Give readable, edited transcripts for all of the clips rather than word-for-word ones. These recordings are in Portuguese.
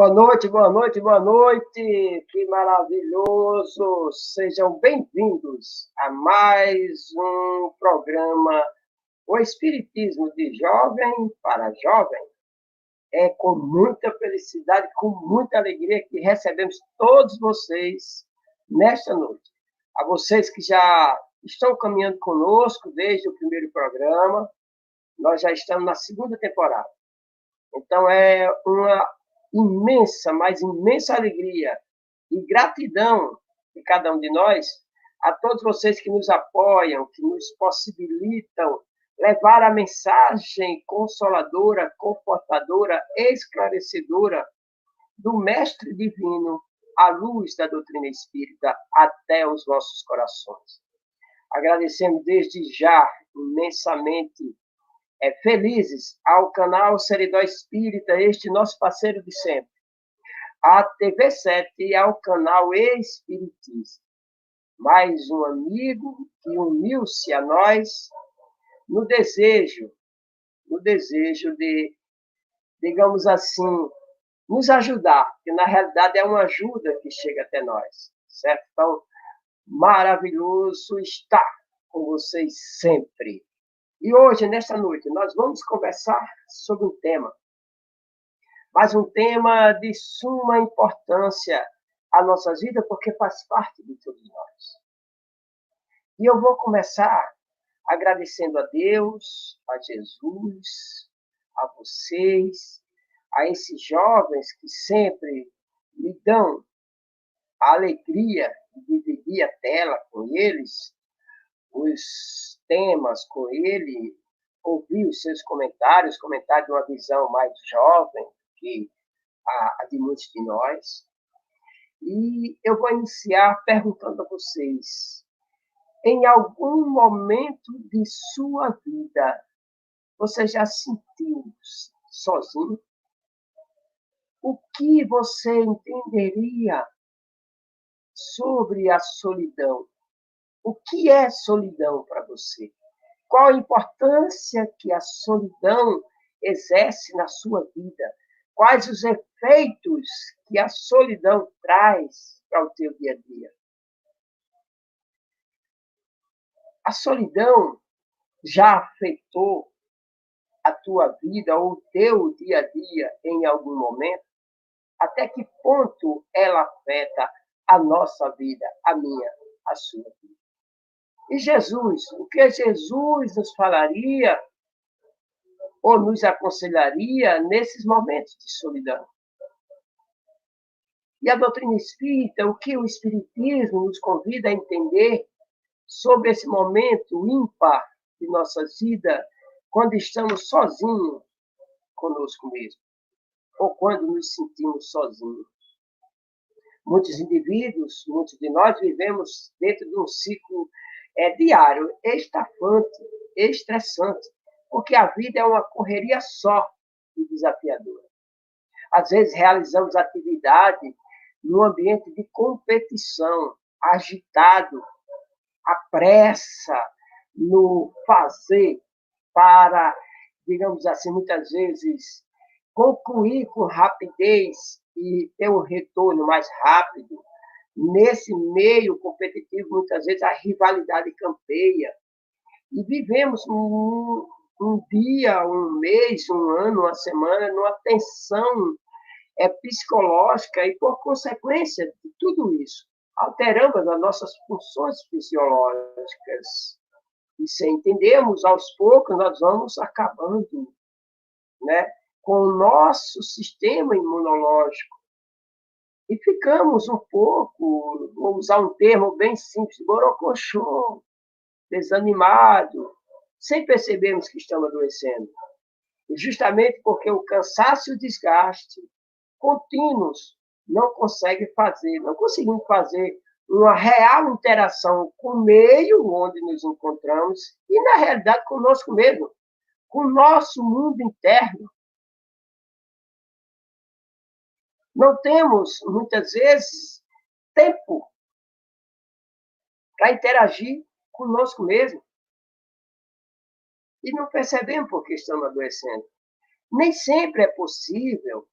Boa noite, boa noite, boa noite. Que maravilhoso. Sejam bem-vindos a mais um programa O Espiritismo de Jovem para Jovem. É com muita felicidade, com muita alegria que recebemos todos vocês nesta noite. A vocês que já estão caminhando conosco desde o primeiro programa, nós já estamos na segunda temporada. Então, é uma imensa, mas imensa alegria e gratidão de cada um de nós, a todos vocês que nos apoiam, que nos possibilitam levar a mensagem consoladora, confortadora, esclarecedora do Mestre Divino, à luz da doutrina espírita, até os nossos corações. Agradecemos desde já imensamente felizes ao canal Seridó Espírita, este nosso parceiro de sempre, à TV7 e ao canal Espiritismo. Mais um amigo que uniu-se a nós no desejo de, digamos assim, nos ajudar, que na realidade é uma ajuda que chega até nós, certo? Então, maravilhoso estar com vocês sempre. E hoje, nesta noite, nós vamos conversar sobre um tema, mas um tema de suma importância à nossa vida, porque faz parte de todos nós. E eu vou começar agradecendo a Deus, a Jesus, a vocês, a esses jovens que sempre me dão a alegria de dividir a tela com eles, os temas com ele, ouvir os seus comentários de uma visão mais jovem que a de muitos de nós. E eu vou iniciar perguntando a vocês, em algum momento de sua vida, você já sentiu sozinho? O que você entenderia sobre a solidão? O que é solidão para você? Qual a importância que a solidão exerce na sua vida? Quais os efeitos que a solidão traz para o teu dia a dia? A solidão já afetou a tua vida ou o teu dia a dia em algum momento? Até que ponto ela afeta a nossa vida, a minha, a sua vida? E Jesus, o que Jesus nos falaria ou nos aconselharia nesses momentos de solidão? E a doutrina espírita, o que o Espiritismo nos convida a entender sobre esse momento ímpar de nossa vida, quando estamos sozinhos conosco mesmo, ou quando nos sentimos sozinhos. Muitos indivíduos, muitos de nós vivemos dentro de um ciclo diário, estafante, estressante, porque a vida é uma correria só e desafiadora. Às vezes realizamos atividade num ambiente de competição, agitado, a pressa no fazer para, digamos assim, muitas vezes concluir com rapidez e ter um retorno mais rápido. Nesse meio competitivo, muitas vezes, a rivalidade campeia. E vivemos um dia, um mês, um ano, uma semana, numa tensão psicológica e, por consequência de tudo isso, alteramos as nossas funções fisiológicas. E se entendemos, aos poucos, nós vamos acabando, né, com o nosso sistema imunológico. E ficamos um pouco, vou usar um termo bem simples, borocochô, desanimado, sem percebermos que estamos adoecendo. E justamente porque o cansaço e o desgaste contínuos não conseguimos fazer uma real interação com o meio onde nos encontramos e, na realidade, conosco mesmo, com o nosso mundo interno. Não temos, muitas vezes, tempo para interagir conosco mesmo. E não percebemos porque estamos adoecendo. Nem sempre é possível,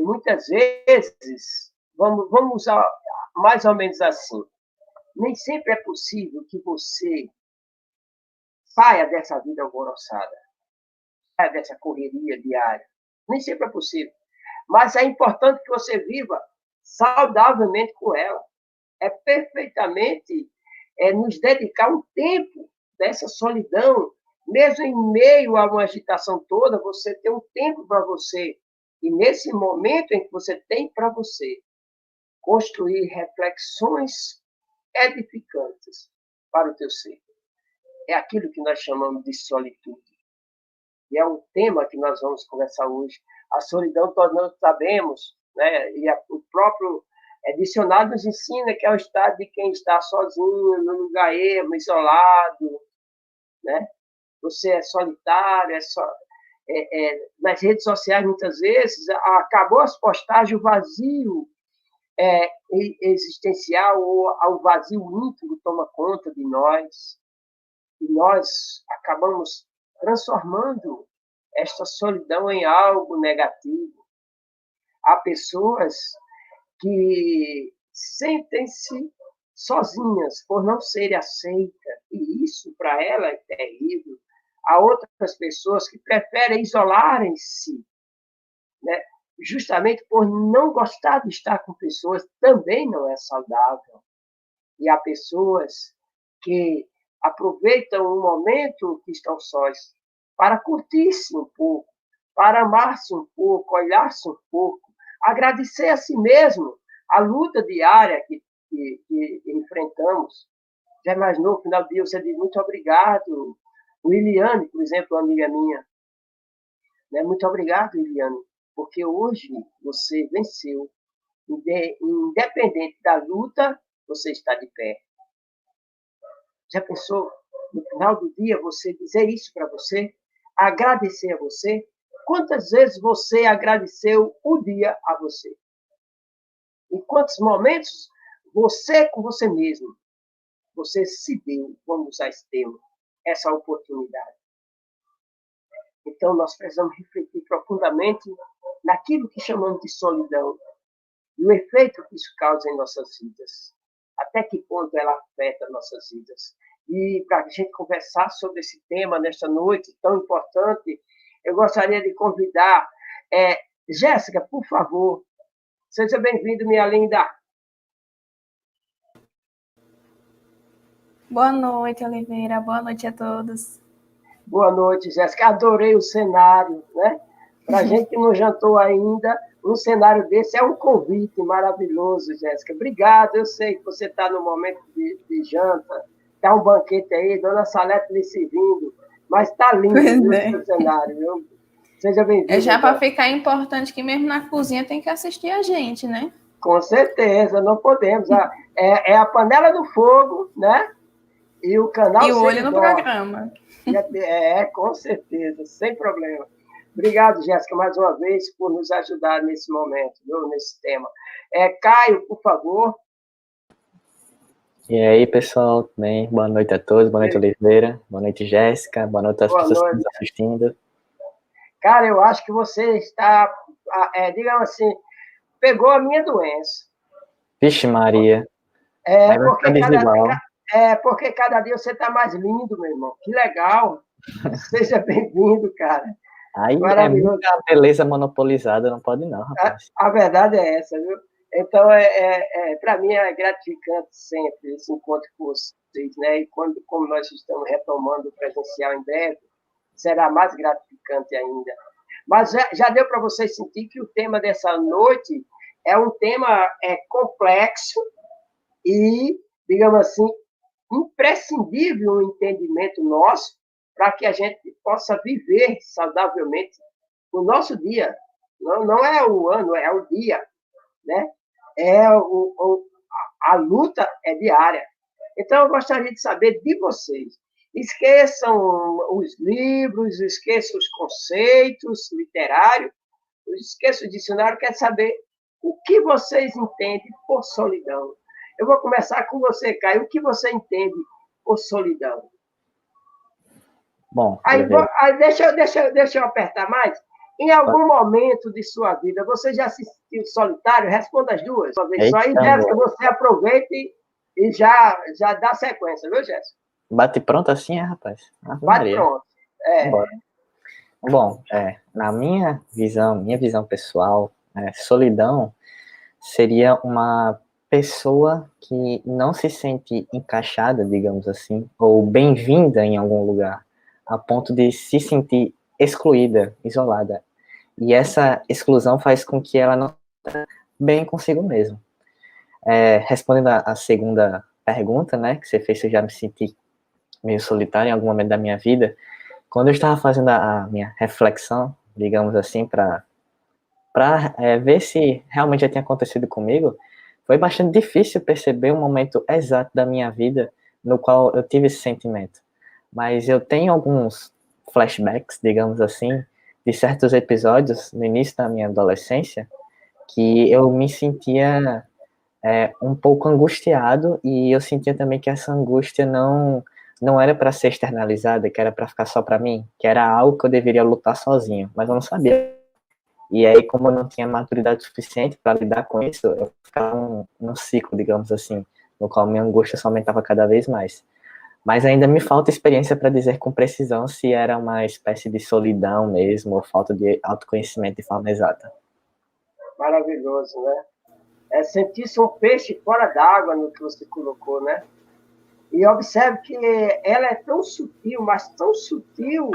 muitas vezes, vamos usar mais ou menos assim, nem sempre é possível que você saia dessa vida alvoroçada, saia dessa correria diária. Nem sempre é possível. Mas é importante que você viva saudavelmente com ela. É perfeitamente nos dedicar um tempo dessa solidão, mesmo em meio a uma agitação toda, você ter um tempo para você. E nesse momento em que você tem para você, construir reflexões edificantes para o teu ser. É aquilo que nós chamamos de solitude. E é um tema que nós vamos conversar hoje. A solidão, nós sabemos, né? E o próprio dicionário nos ensina que é o estado de quem está sozinho, no lugar ermo, isolado, né? Você é solitário, nas redes sociais, muitas vezes, acabou as postagens, o vazio existencial ou o vazio íntimo toma conta de nós. E nós acabamos transformando esta solidão em algo negativo. Há pessoas que sentem-se sozinhas por não serem aceitas, e isso para ela é terrível. Há outras pessoas que preferem isolarem-se, né? Justamente por não gostar de estar com pessoas, também não é saudável. E há pessoas que aproveitam o momento que estão sós para curtir-se um pouco, para amar-se um pouco, olhar-se um pouco, agradecer a si mesmo a luta diária que enfrentamos. Já imaginou, no final do dia, você diz muito obrigado. O Iliane, por exemplo, uma amiga minha, né? Muito obrigado, Iliane, porque hoje você venceu. Independente da luta, você está de pé. Já pensou, no final do dia, você dizer isso para você? Agradecer a você? Quantas vezes você agradeceu o dia a você? Em quantos momentos você, com você mesmo, você se deu, vamos usar esse termo, essa oportunidade? Então, nós precisamos refletir profundamente naquilo que chamamos de solidão e o efeito que isso causa em nossas vidas. Até que ponto ela afeta nossas vidas. E para a gente conversar sobre esse tema nesta noite tão importante, eu gostaria de convidar Jéssica, por favor. Seja bem-vinda, minha linda. Boa noite, Oliveira. Boa noite a todos. Boa noite, Jéssica. Adorei o cenário, né? Para a gente que não jantou ainda, um cenário desse é um convite maravilhoso, Jéssica. Obrigado. Eu sei que você está no momento de janta, está um banquete aí, Dona Salete lhe servindo, mas está lindo o seu cenário, viu? Seja bem-vindo. É já para ficar importante que mesmo na cozinha tem que assistir a gente, né? Com certeza, não podemos. É a panela do fogo, né? E o canal e o olho no programa. Com certeza, sem problema. Obrigado, Jéssica, mais uma vez, por nos ajudar nesse momento, viu, nesse tema. Caio, por favor. E aí, pessoal, tudo bem? Boa noite a todos, boa noite, Oliveira, boa noite, Jéssica, boa noite às pessoas que estão assistindo. Cara, eu acho que você está, digamos assim, pegou a minha doença. Vixe Maria. Porque cada dia você está mais lindo, meu irmão. Que legal. Seja bem-vindo, cara. Aí é Maravilhoso. muita beleza monopolizada, não pode não, rapaz. A verdade é essa, viu? Então, para mim é gratificante sempre esse encontro com vocês, né? E como nós estamos retomando o presencial em breve, será mais gratificante ainda. Mas já deu para vocês sentir que o tema dessa noite é um tema complexo e, digamos assim, imprescindível um entendimento nosso para que a gente possa viver saudavelmente o nosso dia. Não é o ano, é o dia, né? A luta é diária. Então, eu gostaria de saber de vocês. Esqueçam os livros, esqueçam os conceitos literários, esqueçam o dicionário, quer saber o que vocês entendem por solidão. Eu vou começar com você, Caio. O que você entende por solidão? Bom, Aí, deixa eu apertar mais. Em algum momento de sua vida, você já se sentiu solitário? Responda as duas. Uma vez só. E, Jéssica, você aproveite e já dá sequência, viu, Jéssica? Bate pronto assim, rapaz? Bate pronto. Bora. Bom, na minha visão pessoal, solidão seria uma pessoa que não se sente encaixada, digamos assim, ou bem-vinda em algum lugar, a ponto de se sentir excluída, isolada. E essa exclusão faz com que ela não esteja bem consigo mesma. Respondendo a segunda pergunta, né, que você fez, se eu já me senti meio solitário em algum momento da minha vida, quando eu estava fazendo a minha reflexão, digamos assim, para ver se realmente já tinha acontecido comigo, foi bastante difícil perceber o momento exato da minha vida no qual eu tive esse sentimento. Mas eu tenho alguns flashbacks, digamos assim, de certos episódios no início da minha adolescência, que eu me sentia um pouco angustiado, e eu sentia também que essa angústia não era para ser externalizada, que era para ficar só para mim, que era algo que eu deveria lutar sozinho, mas eu não sabia. E aí, como eu não tinha maturidade suficiente para lidar com isso, eu ficava num ciclo, digamos assim, no qual minha angústia só aumentava cada vez mais. Mas ainda me falta experiência para dizer com precisão se era uma espécie de solidão mesmo, ou falta de autoconhecimento de forma exata. Maravilhoso, né? Sentir-se um peixe fora d'água no que você colocou, né? E observe que ela é tão sutil, mas tão sutil,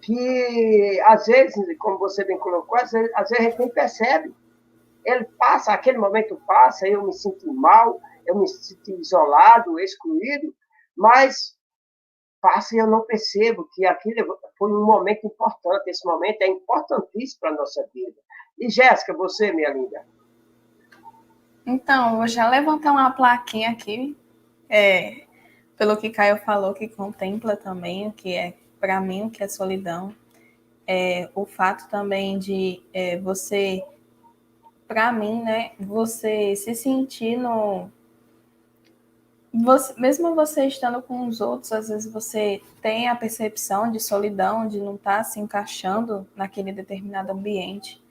que às vezes, como você bem colocou, às vezes a gente nem percebe. Ele passa, aquele momento passa, eu me sinto mal, eu me sinto isolado, excluído, mas passa e eu não percebo que aquilo foi um momento importante. Esse momento é importantíssimo para a nossa vida. E, Jéssica, você, minha linda? Então, vou já levantar uma plaquinha aqui, pelo que Caio falou, que contempla também o que é, para mim, o que é solidão. O fato também de você, para mim, né, você se sentir mesmo você estando com os outros, às vezes você tem a percepção de solidão, de não estar se encaixando naquele determinado ambiente.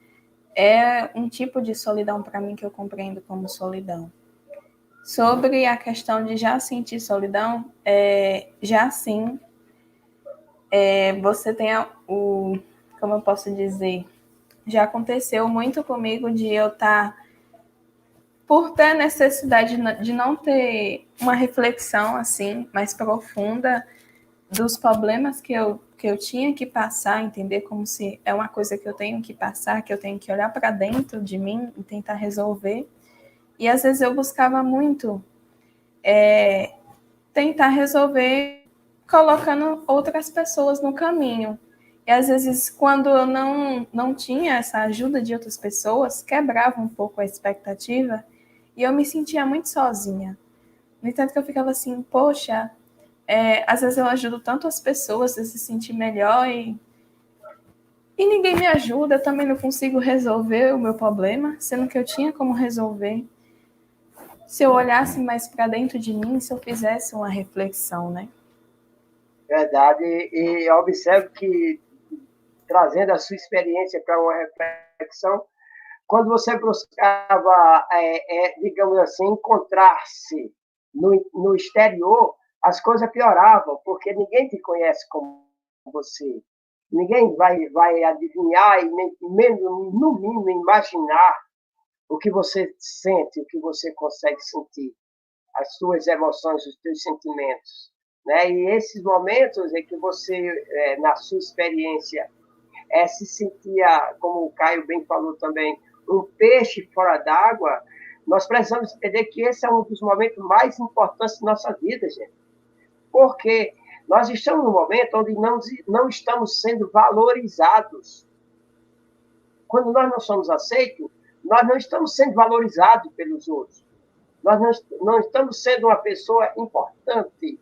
É um tipo de solidão para mim que eu compreendo como solidão. Sobre a questão de já sentir solidão, já sim, você tem como eu posso dizer, já aconteceu muito comigo de eu estar, por ter necessidade de não ter uma reflexão assim mais profunda dos problemas que eu tinha que passar, entender como se é uma coisa que eu tenho que passar, que eu tenho que olhar para dentro de mim e tentar resolver. E às vezes eu buscava muito tentar resolver colocando outras pessoas no caminho. E às vezes, quando eu não tinha essa ajuda de outras pessoas, quebrava um pouco a expectativa e eu me sentia muito sozinha. No entanto, que eu ficava assim, poxa, às vezes eu ajudo tanto as pessoas a se sentir melhor e ninguém me ajuda, eu também não consigo resolver o meu problema, sendo que eu tinha como resolver. Se eu olhasse mais para dentro de mim, se eu fizesse uma reflexão, né? Verdade. E observe que, trazendo a sua experiência para uma reflexão, quando você buscava, digamos assim, encontrar-se no exterior, as coisas pioravam, porque ninguém te conhece como você. Ninguém vai adivinhar e nem, no mínimo, imaginar o que você sente, o que você consegue sentir, as suas emoções, os seus sentimentos. Né? E esses momentos em que você, na sua experiência, se sentia, como o Caio bem falou também, um peixe fora d'água, nós precisamos entender que esse é um dos momentos mais importantes da nossa vida, gente. Porque nós estamos num momento onde não estamos sendo valorizados. Quando nós não somos aceitos, nós não estamos sendo valorizados pelos outros. Nós não estamos sendo uma pessoa importante,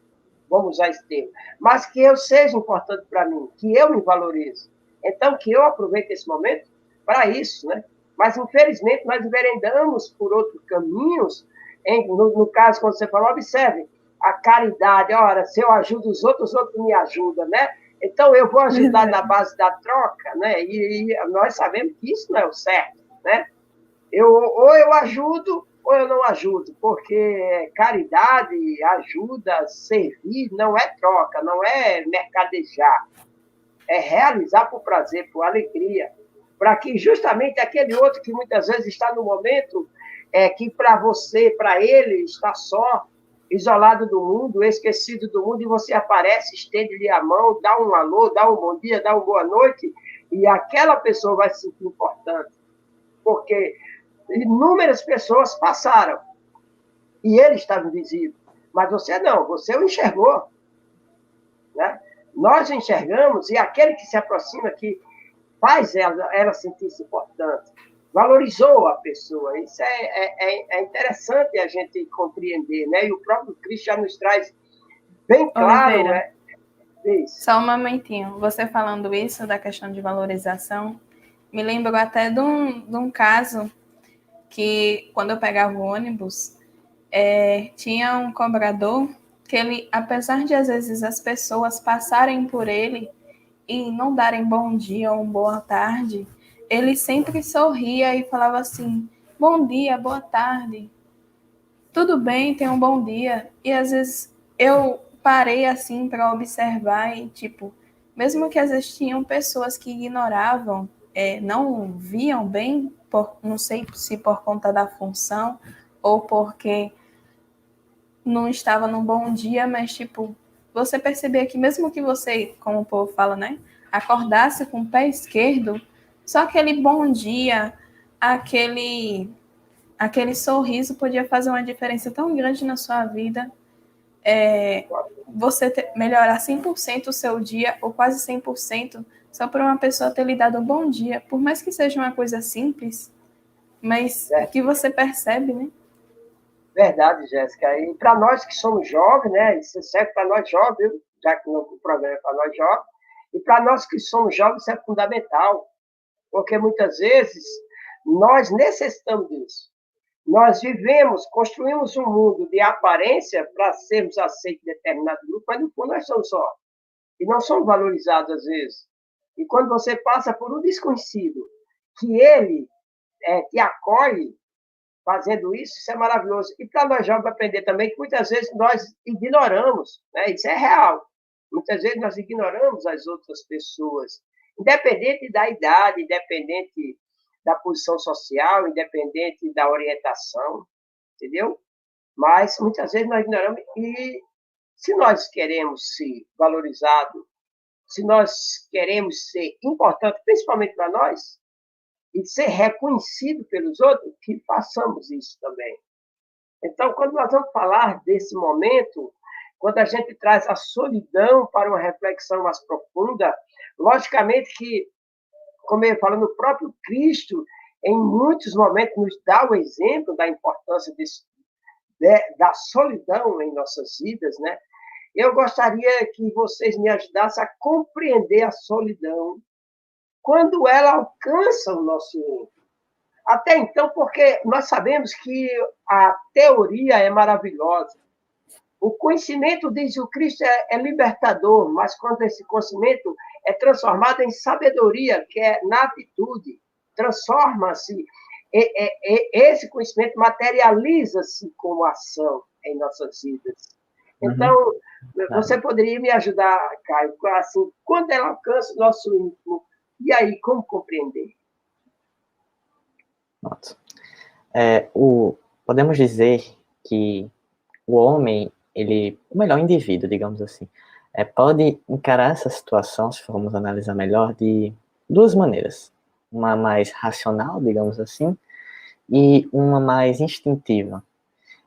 vamos usar esse termo, mas que eu seja importante para mim, que eu me valorize. Então, que eu aproveite esse momento para isso, né? Mas, infelizmente, nós enveredamos por outros caminhos. No caso, quando você falou, observe, a caridade, ora, se eu ajudo os outros me ajudam, né? Então, eu vou ajudar na base da troca, né? E nós sabemos que isso não é o certo, né? Ou eu ajudo ou eu não ajudo, porque caridade, ajuda, servir, não é troca, não é mercadejar. É realizar por prazer, por alegria, para que justamente aquele outro que muitas vezes está no momento que para você, para ele, está só, isolado do mundo, esquecido do mundo, e você aparece, estende-lhe a mão, dá um alô, dá um bom dia, dá uma boa noite, e aquela pessoa vai se sentir importante. Porque inúmeras pessoas passaram e ele estava invisível. Mas você não, você o enxergou. Né? Nós o enxergamos e aquele que se aproxima, que faz ela sentir-se importante, valorizou a pessoa. Isso é interessante a gente compreender, né? E o próprio Cristo já nos traz bem claro. Só um momentinho. Você falando isso, da questão de valorização, me lembrou até de um caso que, quando eu pegava o ônibus, tinha um cobrador que ele, apesar de às vezes as pessoas passarem por ele e não darem bom dia ou boa tarde, ele sempre sorria e falava assim: bom dia, boa tarde, tudo bem, tenha um bom dia. E às vezes eu parei assim para observar e, tipo, mesmo que às vezes tinham pessoas que ignoravam, não viam bem, não sei se por conta da função ou porque não estava num bom dia, mas, tipo, você percebia que mesmo que você, como o povo fala, né, acordasse com o pé esquerdo, só aquele bom dia, aquele sorriso podia fazer uma diferença tão grande na sua vida, você melhorar 100% o seu dia, ou quase 100%, só por uma pessoa ter lhe dado um bom dia, por mais que seja uma coisa simples, mas que você percebe, né? Verdade, Jéssica. E para nós que somos jovens, né? Isso serve para nós jovens, já que o programa é para nós jovens, e para nós que somos jovens isso é fundamental, porque muitas vezes nós necessitamos disso. Nós vivemos, construímos um mundo de aparência para sermos aceitos em determinado grupo, mas no fundo nós somos só. E não somos valorizados às vezes. E quando você passa por um desconhecido, que ele te acolhe, fazendo isso é maravilhoso. E para nós jovens aprender também que muitas vezes nós ignoramos, né? Isso é real. Muitas vezes nós ignoramos as outras pessoas, independente da idade, independente da posição social, independente da orientação, entendeu? Mas muitas vezes nós ignoramos e se nós queremos ser valorizados, se nós queremos ser importantes, principalmente para nós, e ser reconhecido pelos outros, que façamos isso também. Então, quando nós vamos falar desse momento, quando a gente traz a solidão para uma reflexão mais profunda, logicamente que, como eu falo, no próprio Cristo, em muitos momentos nos dá o exemplo da importância da solidão em nossas vidas, né? Eu gostaria que vocês me ajudassem a compreender a solidão quando ela alcança o nosso eu. Até então, porque nós sabemos que a teoria é maravilhosa. O conhecimento, diz o Cristo, é libertador, mas quando esse conhecimento é transformado em sabedoria, que é na atitude, transforma-se, esse conhecimento materializa-se como ação em nossas vidas. Então, você poderia me ajudar, Caio, assim, quando ela alcança o nosso íntimo, e aí, como compreender? Pronto. Podemos dizer que o homem, o melhor indivíduo, digamos assim, pode encarar essa situação, se formos analisar melhor, de duas maneiras. Uma mais racional, digamos assim, e uma mais instintiva.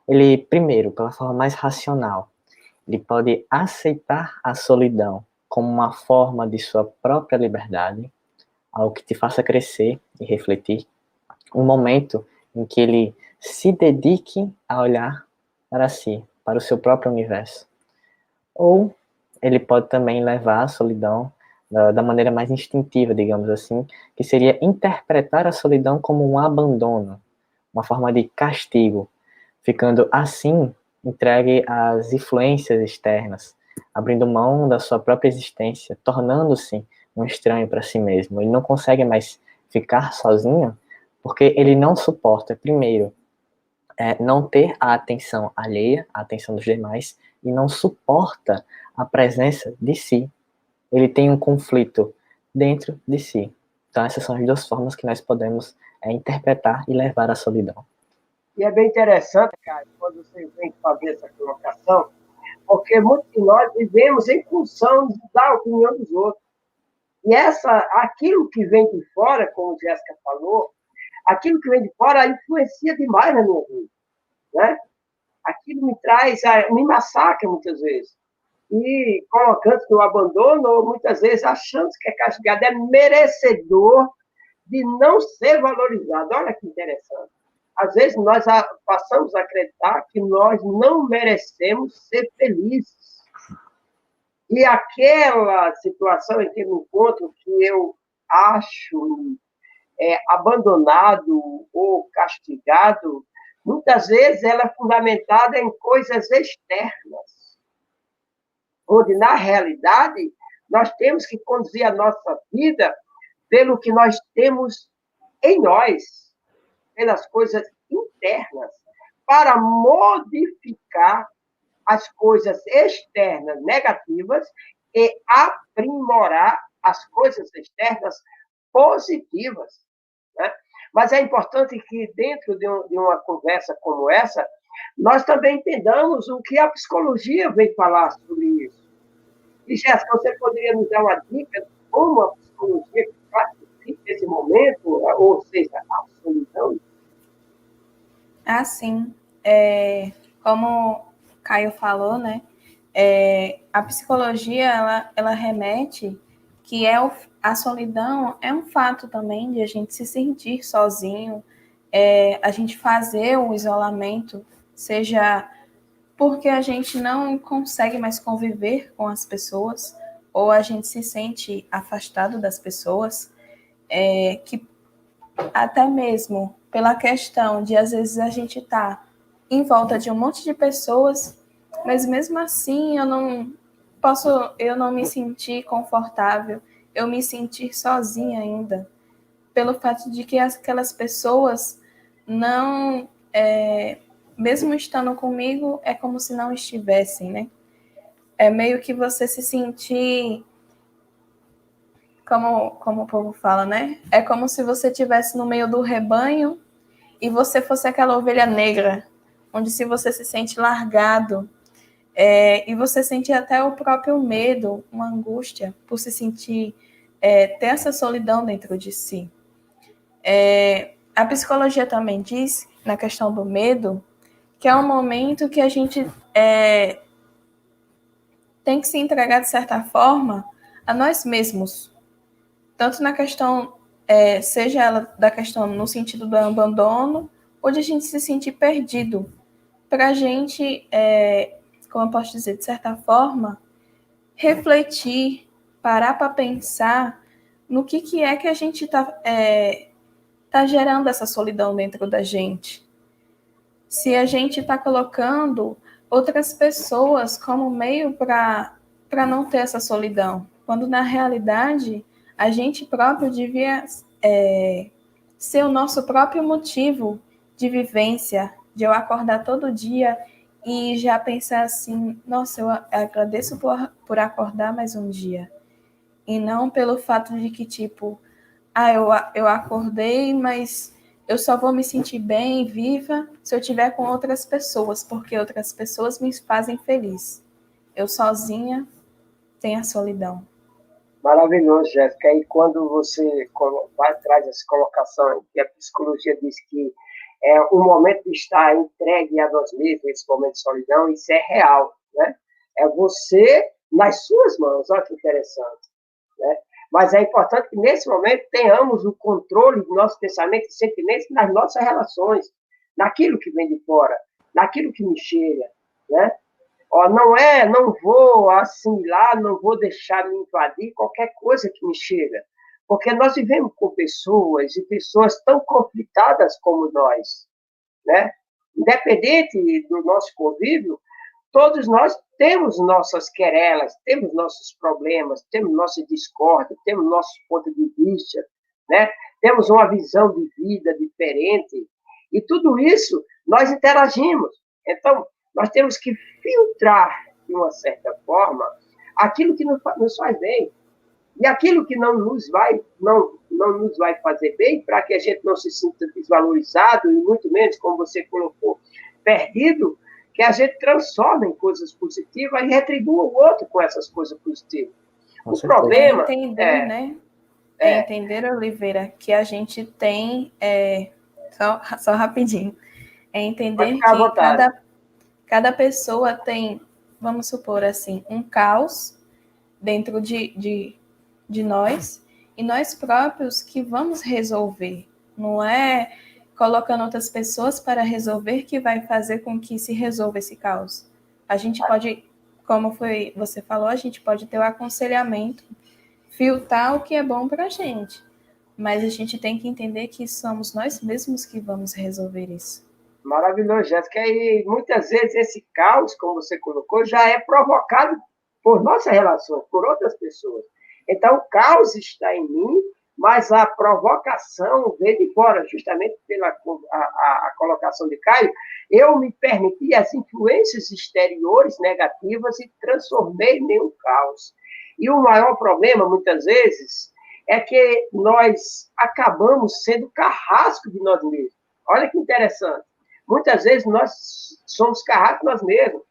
Ele, primeiro, pela forma mais racional, ele pode aceitar a solidão como uma forma de sua própria liberdade, algo que te faça crescer e refletir, um momento em que ele se dedique a olhar para si, para o seu próprio universo. Ou ele pode também levar a solidão da maneira mais instintiva, digamos assim, que seria interpretar a solidão como um abandono, uma forma de castigo, ficando assim entregue às influências externas, abrindo mão da sua própria existência, tornando-se um estranho para si mesmo. Ele não consegue mais ficar sozinho porque ele não suporta, primeiro, não ter a atenção alheia, a atenção dos demais, e não suporta a presença de si. Ele tem um conflito dentro de si. Então, essas são as duas formas que nós podemos interpretar e levar a solidão. E é bem interessante, cara, quando você vem fazer essa colocação, porque muitos de nós vivemos em função da opinião dos outros. E aquilo que vem de fora, como a Jéssica falou, aquilo que vem de fora influencia demais na minha vida, né? Aquilo me massacra muitas vezes. E colocando no abandono, ou muitas vezes achando que é castigado, é merecedor de não ser valorizado. Olha que interessante. Às vezes nós passamos a acreditar que nós não merecemos ser felizes. E aquela situação em que eu me encontro, que eu acho abandonado ou castigado, muitas vezes ela é fundamentada em coisas externas, onde, na realidade, nós temos que conduzir a nossa vida pelo que nós temos em nós, pelas coisas internas, para modificar as coisas externas negativas e aprimorar as coisas externas positivas. Né? Mas é importante que, dentro de uma conversa como essa, nós também entendamos o que a psicologia vem falar sobre isso. E, Jéssica, você poderia nos dar uma dica de como a psicologia classifica esse momento, ou seja, a solidão? Ah, sim. Como Caio falou, né? A psicologia, ela remete que a solidão é um fato também de a gente se sentir sozinho, a gente fazer o isolamento, seja porque a gente não consegue mais conviver com as pessoas, ou a gente se sente afastado das pessoas, que até mesmo pela questão de, às vezes, a gente tá em volta de um monte de pessoas, mas mesmo assim eu não me sentir confortável, eu me sentir sozinha ainda, pelo fato de que aquelas pessoas não, mesmo estando comigo, é como se não estivessem, né? É meio que você se sentir, como o povo fala, né? É como se você estivesse no meio do rebanho e você fosse aquela ovelha negra, onde se você se sente largado, e você sente até o próprio medo, uma angústia, por se sentir, ter essa solidão dentro de si. A psicologia também diz, na questão do medo, que é um momento que a gente tem que se entregar, de certa forma, a nós mesmos. Tanto na questão, seja ela da questão no sentido do abandono, ou de a gente se sentir perdido. Para a gente, como eu posso dizer, de certa forma, refletir, parar para pensar no que é que a gente tá gerando essa solidão dentro da gente. Se a gente está colocando outras pessoas como meio para não ter essa solidão, quando na realidade a gente próprio devia ser o nosso próprio motivo de vivência, de eu acordar todo dia e já pensar assim, nossa, eu agradeço por acordar mais um dia. E não pelo fato de que, tipo, eu acordei, mas eu só vou me sentir bem, viva, se eu estiver com outras pessoas, porque outras pessoas me fazem feliz. Eu sozinha tenho a solidão. Maravilhoso, Jéssica. E quando você traz essa colocação, que a psicologia diz que é um momento de estar entregue a nós mesmos, esse momento de solidão, isso é real, né? É você nas suas mãos, olha que interessante, né? Mas é importante que nesse momento tenhamos o controle dos nossos pensamentos e sentimentos nas nossas relações, naquilo que vem de fora, naquilo que me chega, né? Ó, não vou assimilar, não vou deixar me invadir qualquer coisa que me chega. Porque nós vivemos com pessoas, e pessoas tão conflitadas como nós, né? Independente do nosso convívio, todos nós temos nossas querelas, temos nossos problemas, temos nossa discórdia, temos nosso ponto de vista, né? Temos uma visão de vida diferente, e tudo isso nós interagimos. Então, nós temos que filtrar, de uma certa forma, aquilo que nos faz bem. E aquilo que não nos vai fazer bem, para que a gente não se sinta desvalorizado, e muito menos, como você colocou, perdido, que a gente transforma em coisas positivas e retribua o outro com essas coisas positivas. Com O certeza. problema entender, né? Entender, Oliveira, que a gente tem. Só rapidinho. É entender ficar à que vontade. cada pessoa tem, vamos supor assim, um caos dentro de nós, e nós próprios que vamos resolver. Não é colocando outras pessoas para resolver que vai fazer com que se resolva esse caos. A gente pode, como você falou, a gente pode ter o aconselhamento, filtrar o que é bom para a gente. Mas a gente tem que entender que somos nós mesmos que vamos resolver isso. Maravilhoso, Jéssica. E muitas vezes esse caos, como você colocou, já é provocado por nossas relações, por outras pessoas. Então, o caos está em mim, mas a provocação vem de fora, justamente pela a colocação de Caio. Eu me permiti as influências exteriores negativas e transformei em um caos. E o maior problema, muitas vezes, é que nós acabamos sendo carrasco de nós mesmos. Olha que interessante. Muitas vezes nós somos carrascos nós mesmos.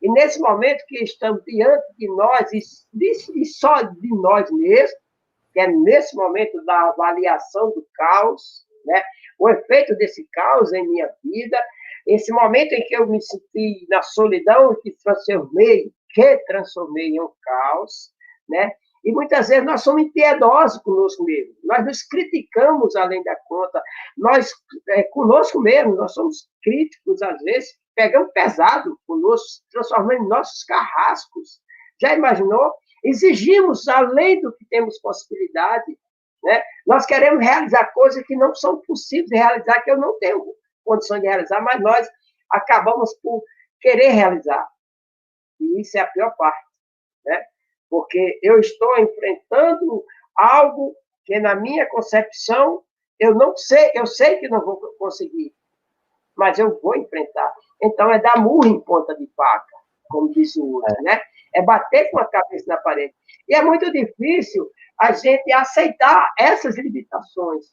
E nesse momento que estamos diante de nós, e só de nós mesmos, que é nesse momento da avaliação do caos, né? O efeito desse caos em minha vida, esse momento em que eu me senti na solidão e que transformei em um caos, né? E muitas vezes nós somos impiedosos conosco mesmos, nós nos criticamos além da conta, nós, conosco mesmo, nós somos críticos às vezes, pegamos pesado conosco, transformando em nossos carrascos. Já imaginou? Exigimos além do que temos possibilidade, né? Nós queremos realizar coisas que não são possíveis de realizar, que eu não tenho condições de realizar, mas nós acabamos por querer realizar. E isso é a pior parte, né? Porque eu estou enfrentando algo que, na minha concepção, eu sei que não vou conseguir, mas eu vou enfrentar. Então, é dar murro em ponta de faca, como disse o outro, né? É bater com a cabeça na parede. E é muito difícil a gente aceitar essas limitações.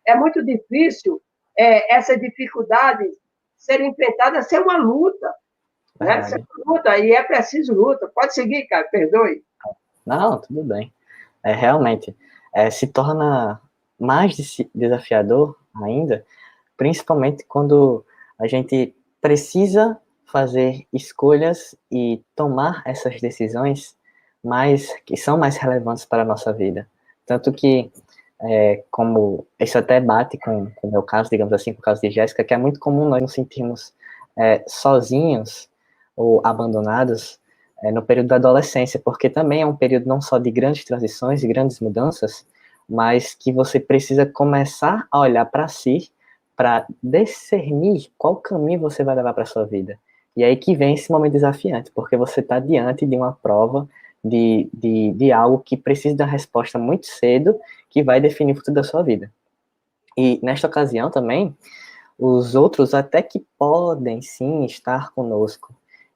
É muito difícil essas dificuldades serem enfrentadas sem uma luta. Né? Sem uma luta, e é preciso luta. Pode seguir, cara, perdoe. Não, tudo bem. Realmente, se torna mais desafiador ainda, principalmente quando a gente precisa fazer escolhas e tomar essas decisões que são mais relevantes para a nossa vida. Tanto que, como isso até bate com o meu caso, digamos assim, com o caso de Jéssica, que é muito comum nós nos sentirmos sozinhos ou abandonados no período da adolescência, porque também é um período não só de grandes transições e grandes mudanças, mas que você precisa começar a olhar para si, para discernir qual caminho você vai levar para a sua vida. E aí que vem esse momento desafiante, porque você está diante de uma prova, de algo que precisa de uma resposta muito cedo, que vai definir o futuro da sua vida. E nesta ocasião também, os outros até que podem sim estar conosco,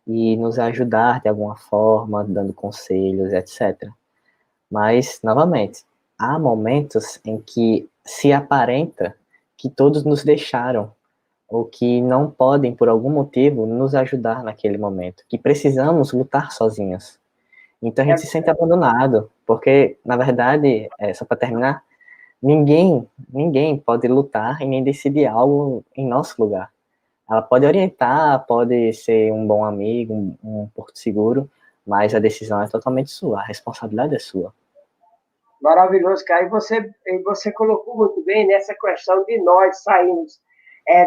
e nos ajudar de alguma forma, dando conselhos, etc. Mas, novamente, há momentos em que se aparenta que todos nos deixaram, ou que não podem, por algum motivo, nos ajudar naquele momento, que precisamos lutar sozinhos. Então a É, gente se sente abandonado, porque, na verdade, só para terminar, ninguém pode lutar e nem decidir algo em nosso lugar. Ela pode orientar, pode ser um bom amigo, um porto seguro, mas a decisão é totalmente sua, a responsabilidade é sua. maravilhoso, cara. E você colocou muito bem nessa questão de nós sairmos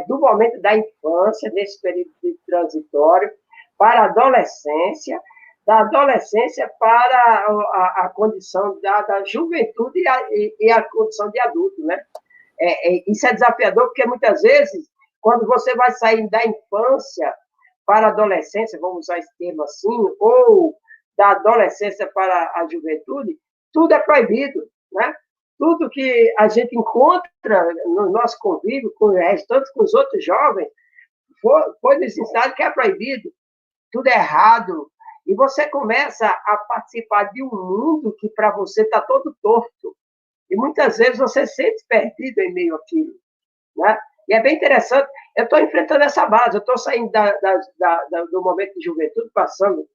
do momento da infância, nesse período de transitório, para a adolescência, da adolescência para a condição da juventude e a condição de adulto, né? Isso é desafiador, porque muitas vezes, quando você vai sair da infância para a adolescência, vamos usar esse termo assim, ou da adolescência para a juventude, tudo é proibido, né? Tudo que a gente encontra no nosso convívio com o restante, com os outros jovens, foi nos ensinado que é proibido, tudo é errado. E você começa a participar de um mundo que para você está todo torto. E muitas vezes você se sente perdido em meio àquilo, né? E é bem interessante. Eu estou enfrentando essa base, eu estou saindo do momento de juventude, passando,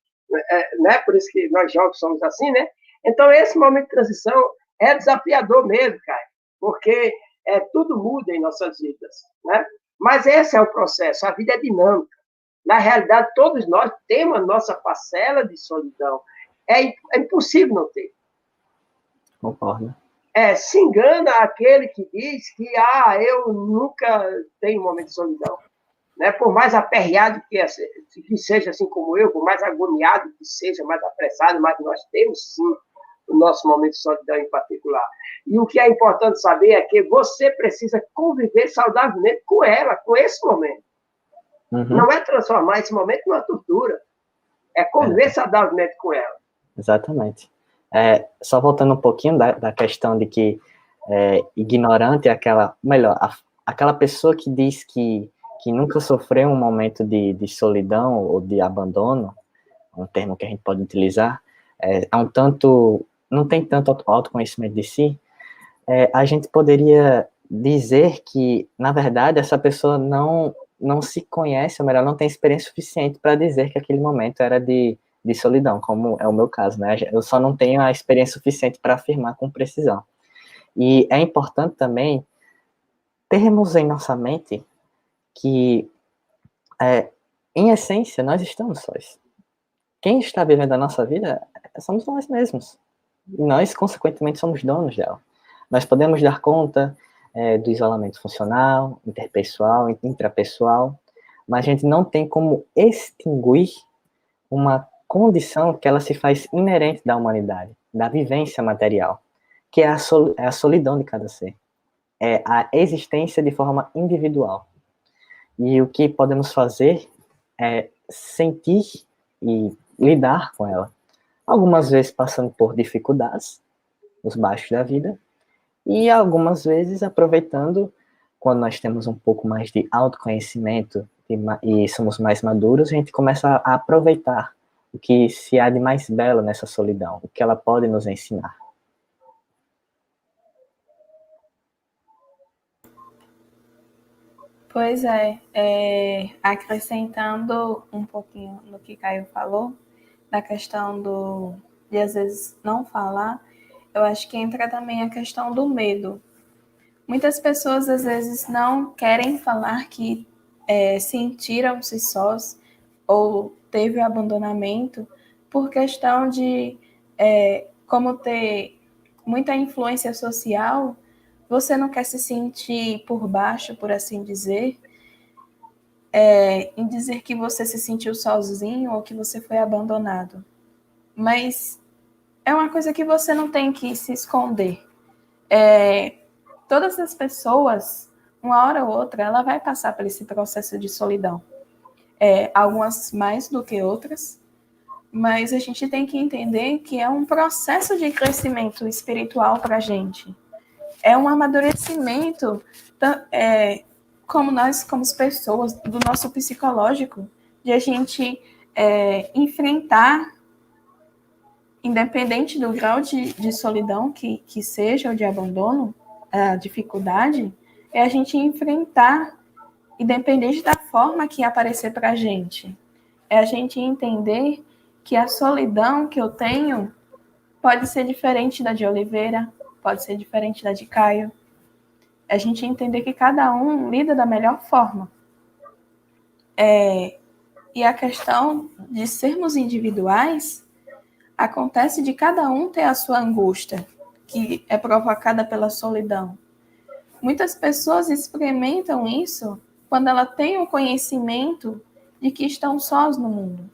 né? Por isso que nós jovens somos assim, né? Então, esse momento de transição é desafiador mesmo, cara, porque tudo muda em nossas vidas, né? Mas esse é o processo, a vida é dinâmica. Na realidade, todos nós temos a nossa parcela de solidão. É impossível não ter. Concordo. Se engana aquele que diz que eu nunca tenho um momento de solidão. Né? Por mais aperreado que seja, assim como eu, por mais agoniado que seja, mais apressado, mas nós temos sim o nosso momento de solidão em particular. E o que é importante saber é que você precisa conviver saudavelmente com ela, com esse momento. Uhum. Não é transformar esse momento numa tortura. É conviver saudavelmente com ela. Exatamente. Só voltando um pouquinho da questão de que ignorante é aquela pessoa que diz que nunca sofreu um momento de solidão ou de abandono, um termo que a gente pode utilizar, não tem tanto autoconhecimento de si, a gente poderia dizer que, na verdade, essa pessoa não se conhece, ou melhor, não tem experiência suficiente para dizer que aquele momento era de solidão, como é o meu caso, né? Eu só não tenho a experiência suficiente para afirmar com precisão. E é importante também termos em nossa mente que, em essência, nós estamos sós. Quem está vivendo a nossa vida somos nós mesmos. E nós, consequentemente, somos donos dela. Nós podemos dar conta do isolamento funcional, interpessoal, intrapessoal, mas a gente não tem como extinguir uma condição que ela se faz inerente da humanidade, da vivência material, que é a solidão de cada ser. É a existência de forma individual. E o que podemos fazer é sentir e lidar com ela. Algumas vezes passando por dificuldades, os baixos da vida, e algumas vezes aproveitando, quando nós temos um pouco mais de autoconhecimento e somos mais maduros, a gente começa a aproveitar o que se há de mais belo nessa solidão, o que ela pode nos ensinar. Pois acrescentando um pouquinho no que Caio falou, da questão de às vezes não falar, eu acho que entra também a questão do medo. Muitas pessoas às vezes não querem falar que sentiram-se sós ou teve o abandonamento por questão de como ter muita influência social, você não quer se sentir por baixo, por assim dizer, em dizer que você se sentiu sozinho ou que você foi abandonado. Mas é uma coisa que você não tem que se esconder. Todas as pessoas, uma hora ou outra, ela vai passar por esse processo de solidão. Algumas mais do que outras, mas a gente tem que entender que é um processo de crescimento espiritual para a gente. É um amadurecimento, como nós, como pessoas, do nosso psicológico, de a gente enfrentar, independente do grau de solidão que seja, ou de abandono, a dificuldade, é a gente enfrentar, independente da forma que aparecer para a gente. É a gente entender que a solidão que eu tenho pode ser diferente da de Oliveira, pode ser diferente da de Caio. É a gente entender que cada um lida da melhor forma. E a questão de sermos individuais acontece de cada um ter a sua angústia, que é provocada pela solidão. Muitas pessoas experimentam isso quando ela tem o conhecimento de que estão sós no mundo.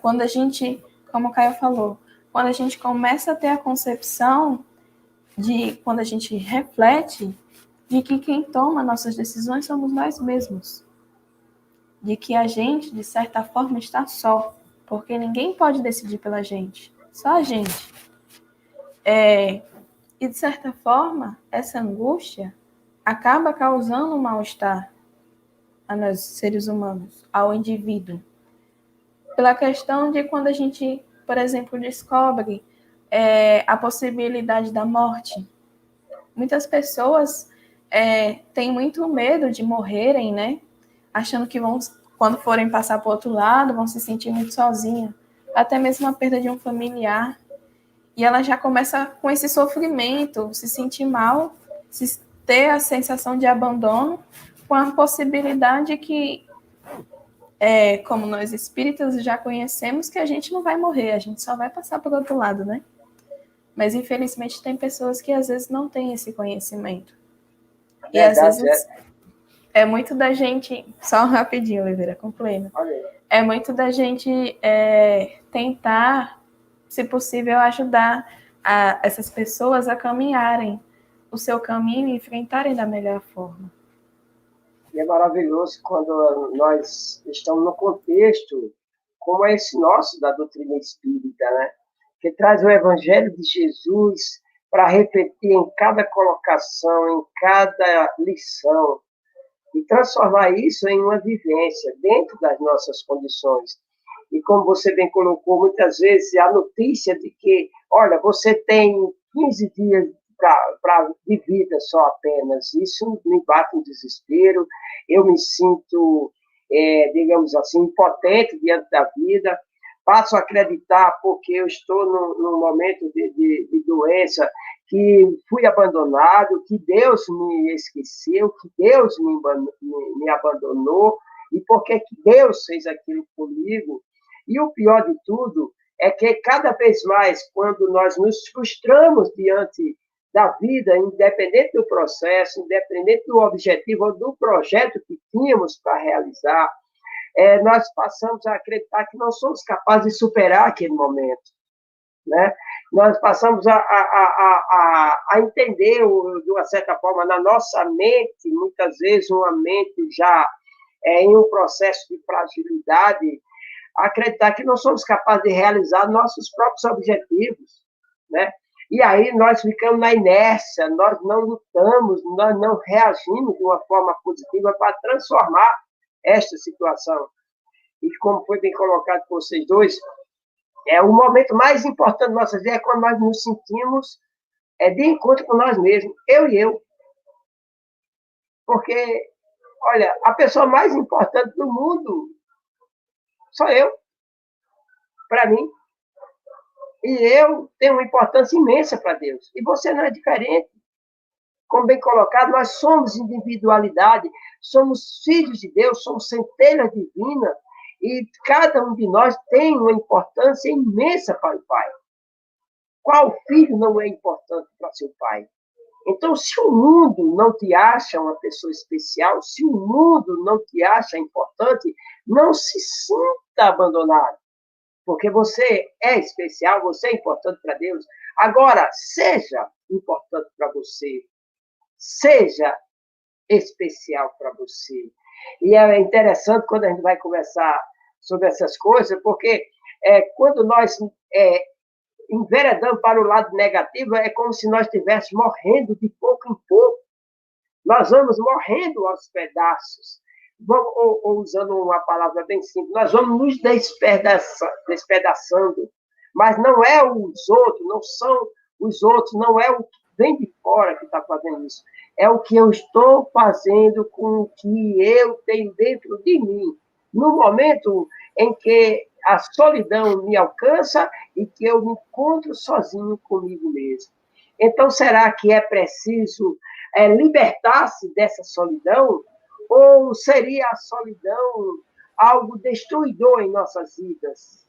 Quando a gente, como o Caio falou, quando a gente começa a ter a concepção quando a gente reflete, de que quem toma nossas decisões somos nós mesmos. De que a gente, de certa forma, está só. Porque ninguém pode decidir pela gente. Só a gente. E, de certa forma, essa angústia acaba causando um mal-estar a nós, seres humanos, ao indivíduo. Pela questão de quando a gente, por exemplo, descobre a possibilidade da morte. Muitas pessoas têm muito medo de morrerem, né? Achando que quando forem passar para o outro lado, vão se sentir muito sozinhas. Até mesmo a perda de um familiar. E ela já começa com esse sofrimento, se sentir mal, ter a sensação de abandono, com a possibilidade que, como nós espíritas já conhecemos, que a gente não vai morrer, a gente só vai passar para o outro lado, né? Mas, infelizmente, tem pessoas que, às vezes, não têm esse conhecimento. E, às vezes, é muito da gente... Só rapidinho, Oliveira, concluindo. É muito da gente tentar, se possível, ajudar essas pessoas a caminharem o seu caminho e enfrentarem da melhor forma. E é maravilhoso quando nós estamos no contexto como é esse nosso, da doutrina espírita, né? Que traz o Evangelho de Jesus para repetir em cada colocação, em cada lição, e transformar isso em uma vivência dentro das nossas condições. E como você bem colocou, muitas vezes a notícia de que, olha, você tem 15 dias de vida só apenas, isso me bate um desespero, eu me sinto, digamos assim, impotente diante da vida, passo a acreditar, porque eu estou num momento de doença, que fui abandonado, que Deus me esqueceu, que Deus me abandonou, e por que Deus fez aquilo comigo. E o pior de tudo é que cada vez mais, quando nós nos frustramos diante da vida, independente do processo, independente do objetivo ou do projeto que tínhamos para realizar, nós passamos a acreditar que não somos capazes de superar aquele momento, né? Nós passamos a entender, de uma certa forma, na nossa mente, muitas vezes uma mente já em um processo de fragilidade, acreditar que não somos capazes de realizar nossos próprios objetivos, né? E aí nós ficamos na inércia, nós não lutamos, nós não reagimos de uma forma positiva para transformar esta situação. E como foi bem colocado por vocês dois, o momento mais importante da nossa vida é quando nós nos sentimos de encontro com nós mesmos, eu e eu. Porque, olha, a pessoa mais importante do mundo sou eu, para mim. E eu tenho uma importância imensa para Deus. E você não é diferente. Como bem colocado, nós somos individualidade, somos filhos de Deus, somos centelha divina, e cada um de nós tem uma importância imensa para o Pai. Qual filho não é importante para seu pai? Então, se o mundo não te acha uma pessoa especial, se o mundo não te acha importante, não se sinta abandonado. Porque você é especial, você é importante para Deus. Agora, seja importante para você. Seja especial para você. E é interessante quando a gente vai conversar sobre essas coisas, porque quando nós enveredamos para o lado negativo, é como se nós estivéssemos morrendo de pouco em pouco. Nós vamos morrendo aos pedaços. ou usando uma palavra bem simples, nós vamos nos despedaçando, mas não é os outros, não são os outros, não é o que vem de fora que está fazendo isso, é o que eu estou fazendo com o que eu tenho dentro de mim. No momento em que a solidão me alcança e que eu me encontro sozinho comigo mesmo. Então, será que é preciso libertar-se dessa solidão? Ou seria a solidão algo destruidor em nossas vidas?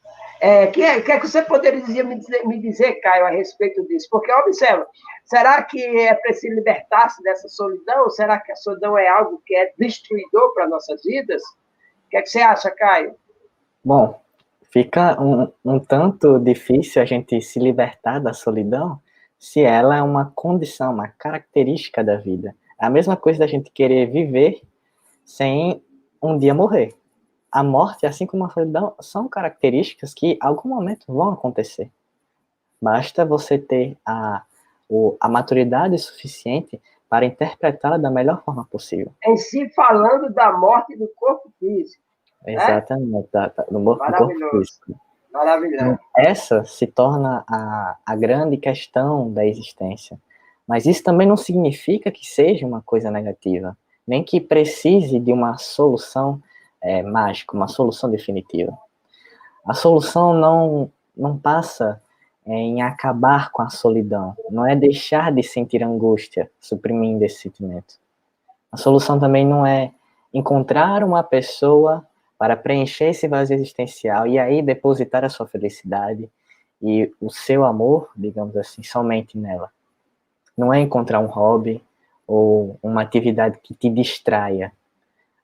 Que você poderia me dizer, Caio, a respeito disso? Porque, observa, será que é preciso libertar-se dessa solidão? Será que a solidão é algo que é destruidor para nossas vidas? O que você acha, Caio? Bom, fica um tanto difícil a gente se libertar da solidão se ela é uma condição, uma característica da vida. É a mesma coisa da gente querer viver sem um dia morrer. A morte, assim como a solidão, são características que em algum momento vão acontecer. Basta você ter a maturidade suficiente para interpretá-la da melhor forma possível. Em si, falando da morte do corpo físico. Exatamente, do corpo físico. Maravilhoso. Essa se torna a grande questão da existência. Mas isso também não significa que seja uma coisa negativa, nem que precise de uma solução mágica, uma solução definitiva. A solução não passa em acabar com a solidão, não é deixar de sentir angústia, suprimindo esse sentimento. A solução também não é encontrar uma pessoa para preencher esse vazio existencial e aí depositar a sua felicidade e o seu amor, digamos assim, somente nela. Não é encontrar um hobby ou uma atividade que te distraia.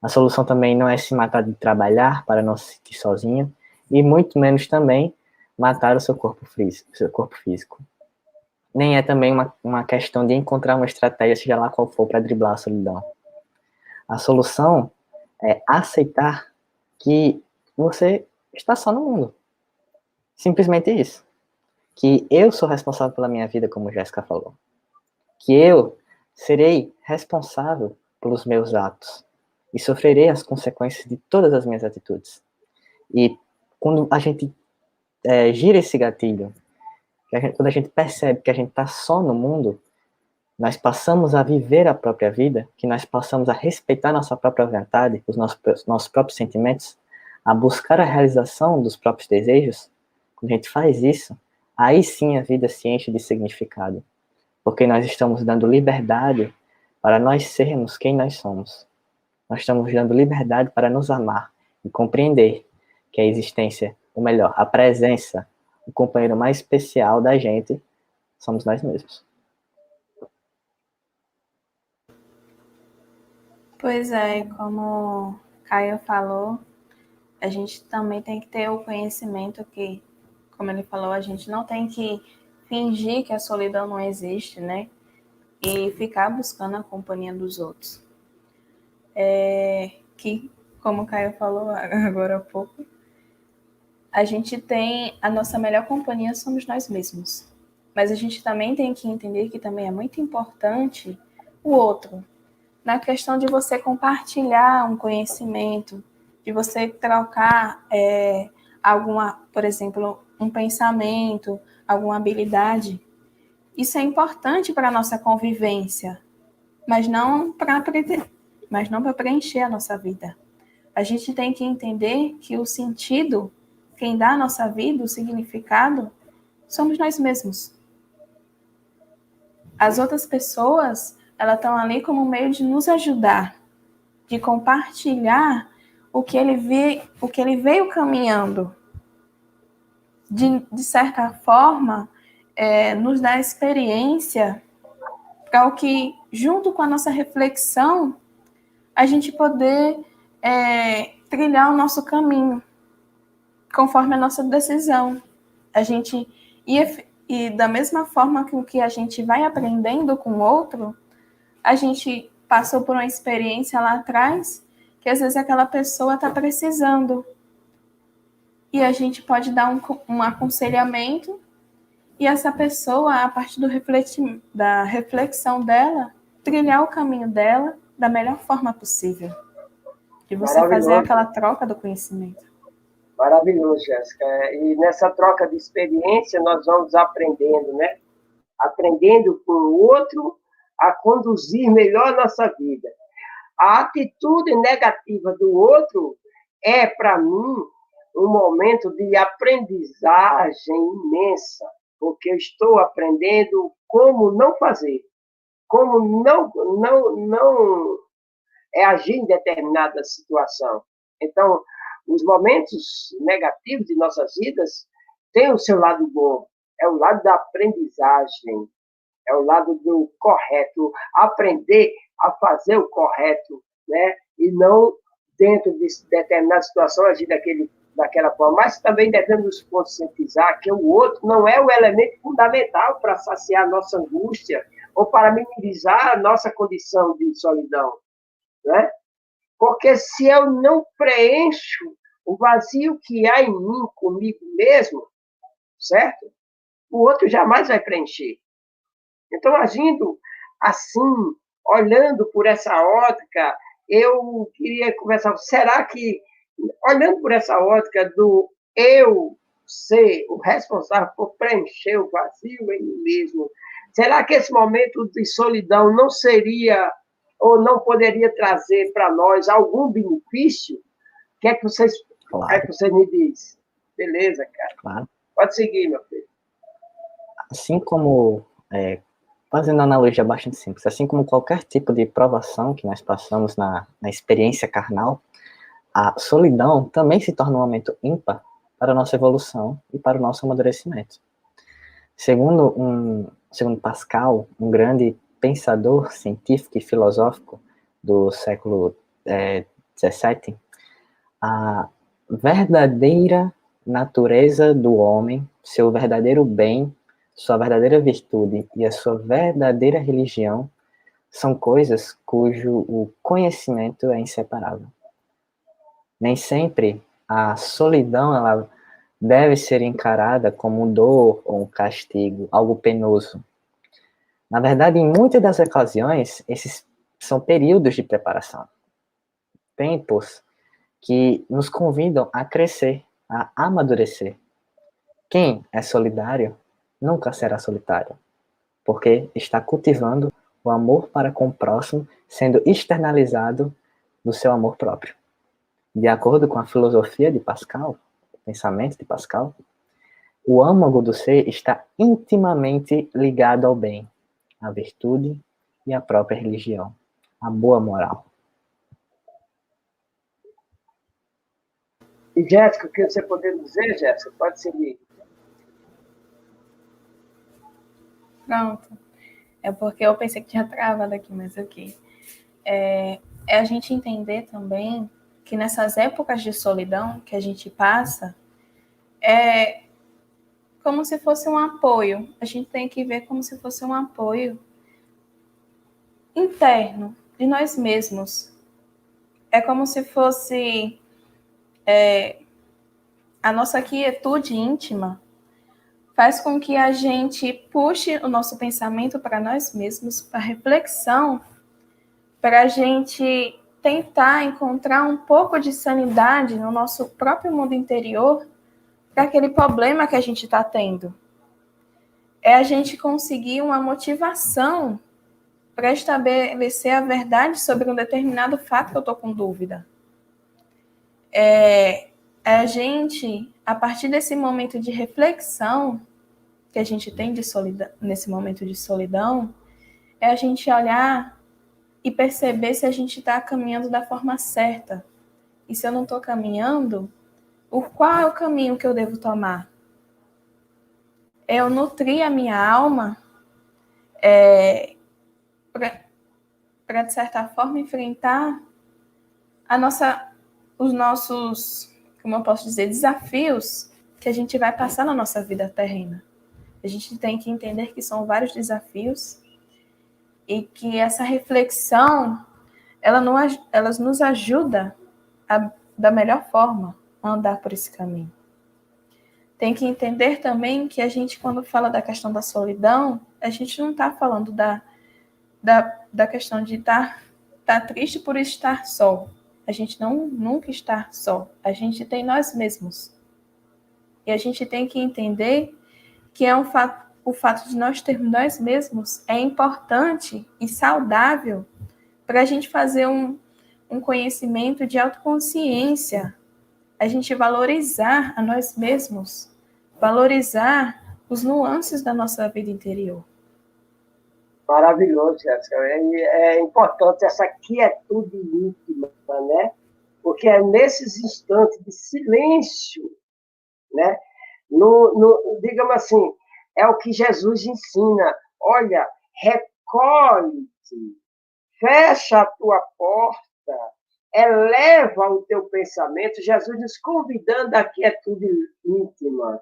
A solução também não é se matar de trabalhar para não se sentir sozinho e muito menos também matar o seu corpo físico. Nem é também uma questão de encontrar uma estratégia, seja lá qual for, para driblar a solidão. A solução é aceitar que você está só no mundo. Simplesmente isso. Que eu sou responsável pela minha vida, como Jéssica falou. Que eu serei responsável pelos meus atos e sofrerei as consequências de todas as minhas atitudes. E quando a gente gira esse gatilho, quando a gente percebe que a gente está só no mundo, nós passamos a viver a própria vida, que nós passamos a respeitar nossa própria vontade, os nossos próprios sentimentos, a buscar a realização dos próprios desejos. Quando a gente faz isso, aí sim a vida se enche de significado, porque nós estamos dando liberdade para nós sermos quem nós somos. Nós estamos dando liberdade para nos amar e compreender que a existência, ou melhor, a presença, o companheiro mais especial da gente, somos nós mesmos. Pois é, como Caio falou, a gente também tem que ter o conhecimento que, como ele falou, a gente não tem que fingir que a solidão não existe, né? E ficar buscando a companhia dos outros. Que, como o Caio falou agora há pouco, a gente tem a nossa melhor companhia somos nós mesmos. Mas a gente também tem que entender que também é muito importante o outro. Na questão de você compartilhar um conhecimento, de você trocar por exemplo, um pensamento, alguma habilidade. Isso é importante para a nossa convivência, mas não para preencher a nossa vida. A gente tem que entender que o sentido, quem dá a nossa vida, o significado, somos nós mesmos. As outras pessoas, elas estão ali como um meio de nos ajudar, de compartilhar o que ele veio caminhando. De certa forma, nos dá experiência para o que, junto com a nossa reflexão, a gente poder trilhar o nosso caminho, conforme a nossa decisão. A gente e da mesma forma que o que a gente vai aprendendo com o outro, a gente passou por uma experiência lá atrás, que às vezes aquela pessoa está precisando. E a gente pode dar um aconselhamento, e essa pessoa, a partir da reflexão dela, trilhar o caminho dela da melhor forma possível. de você fazer aquela troca do conhecimento. Maravilhoso, Jéssica. E nessa troca de experiência nós vamos aprendendo, né? Aprendendo com o outro a conduzir melhor a nossa vida. A atitude negativa do outro é, para mim, um momento de aprendizagem imensa, porque eu estou aprendendo como não fazer, como não agir em determinada situação. Então, os momentos negativos de nossas vidas têm o seu lado bom, é o lado da aprendizagem, é o lado do correto, aprender a fazer o correto, né? E não, dentro de determinada situação, agir daquela forma. Mas também devemos conscientizar que o outro não é o elemento fundamental para saciar a nossa angústia ou para minimizar a nossa condição de solidão, né? Porque se eu não preencho o vazio que há em mim, comigo mesmo, certo? O outro jamais vai preencher. Então, agindo assim, olhando por essa ótica, eu queria conversar, será que, olhando por essa ótica do eu ser o responsável por preencher o vazio em mim mesmo, será que esse momento de solidão não seria ou não poderia trazer para nós algum benefício? O que é que vocês, Claro. o que é que vocês me dizem? Beleza, cara. Claro. Pode seguir, meu filho. Assim como, fazendo uma analogia bastante simples, assim como qualquer tipo de provação que nós passamos na experiência carnal, a solidão também se torna um momento ímpar para a nossa evolução e para o nosso amadurecimento. Segundo Pascal, um grande pensador científico e filosófico do século XVII, a verdadeira natureza do homem, seu verdadeiro bem, sua verdadeira virtude e a sua verdadeira religião são coisas cujo o conhecimento é inseparável. Nem sempre a solidão ela deve ser encarada como dor ou um castigo, algo penoso. Na verdade, em muitas das ocasiões, esses são períodos de preparação. Tempos que nos convidam a crescer, a amadurecer. Quem é solidário nunca será solitário, porque está cultivando o amor para com o próximo, sendo externalizado do seu amor próprio. De acordo com a filosofia de Pascal, o pensamento de Pascal, o âmago do ser está intimamente ligado ao bem, à virtude e à própria religião, à boa moral. E, Jéssica, o que você poderia dizer, Jéssica? Pode seguir. Pronto. É porque eu pensei que tinha travado aqui, mas ok. É a gente entender também que nessas épocas de solidão que a gente passa, é como se fosse um apoio. A gente tem que ver como se fosse um apoio interno de nós mesmos. É como se fosse a nossa quietude íntima faz com que a gente puxe o nosso pensamento para nós mesmos, para reflexão, para a gente tentar encontrar um pouco de sanidade no nosso próprio mundo interior para aquele problema que a gente está tendo. É a gente conseguir uma motivação para estabelecer a verdade sobre um determinado fato que eu estou com dúvida. É a gente, a partir desse momento de reflexão que a gente tem de solidão, nesse momento de solidão, é a gente olhar e perceber se a gente está caminhando da forma certa. E se eu não estou caminhando, qual é o caminho que eu devo tomar? Eu nutrir a minha alma para, de certa forma, enfrentar os nossos, como eu posso dizer, desafios que a gente vai passar na nossa vida terrena. A gente tem que entender que são vários desafios e que essa reflexão, ela nos ajuda da melhor forma a andar por esse caminho. Tem que entender também que a gente, quando fala da questão da solidão, a gente não está falando da questão de estar triste por estar só. a gente não nunca está só. A gente tem nós mesmos. E a gente tem que entender que o fato de nós termos nós mesmos é importante e saudável para a gente fazer um conhecimento de autoconsciência, a gente valorizar a nós mesmos, valorizar os nuances da nossa vida interior. Maravilhoso, Jéssica. É importante essa quietude íntima, né? Porque é nesses instantes de silêncio, né? Digamos assim, é o que Jesus ensina. Olha, recolhe-te, fecha a tua porta, eleva o teu pensamento. Jesus nos convidando à quietude íntima,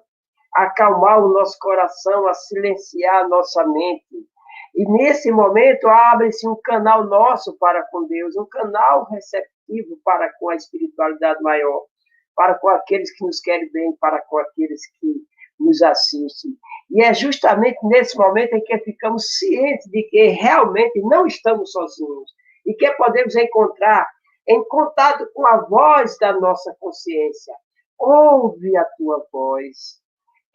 a acalmar o nosso coração, a silenciar a nossa mente. E nesse momento abre-se um canal nosso para com Deus, um canal receptivo para com a espiritualidade maior, para com aqueles que nos querem bem, para com aqueles que nos assistem. E é justamente nesse momento em que ficamos cientes de que realmente não estamos sozinhos e que podemos encontrar em contato com a voz da nossa consciência. Ouve a tua voz.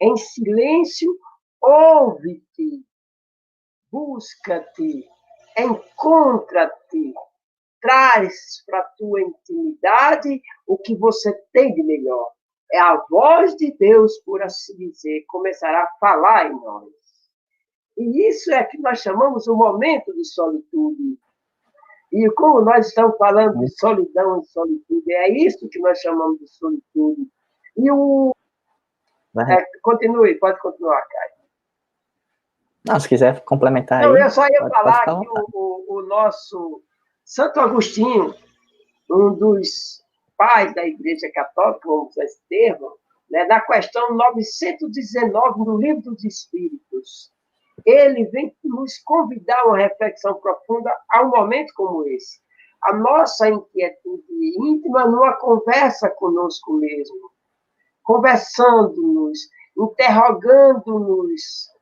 Em silêncio, ouve-te. Busca-te, encontra-te, traz para a tua intimidade o que você tem de melhor. É a voz de Deus, por assim dizer, começará a falar em nós. E isso é que nós chamamos o momento de solitude. E como nós estamos falando de solidão e solitude, é isso que nós chamamos de solitude. E continue, pode continuar, Caio. Não, se quiser complementar Não, aí, eu só ia pode falar ficar à que vontade. o nosso Santo Agostinho, um dos pais da Igreja Católica, vamos usar esse termo, né, na questão 919 do Livro dos Espíritos, ele vem nos convidar a uma reflexão profunda a um momento como esse. A nossa inquietude íntima numa conversa conosco mesmo, conversando-nos, interrogando-nos,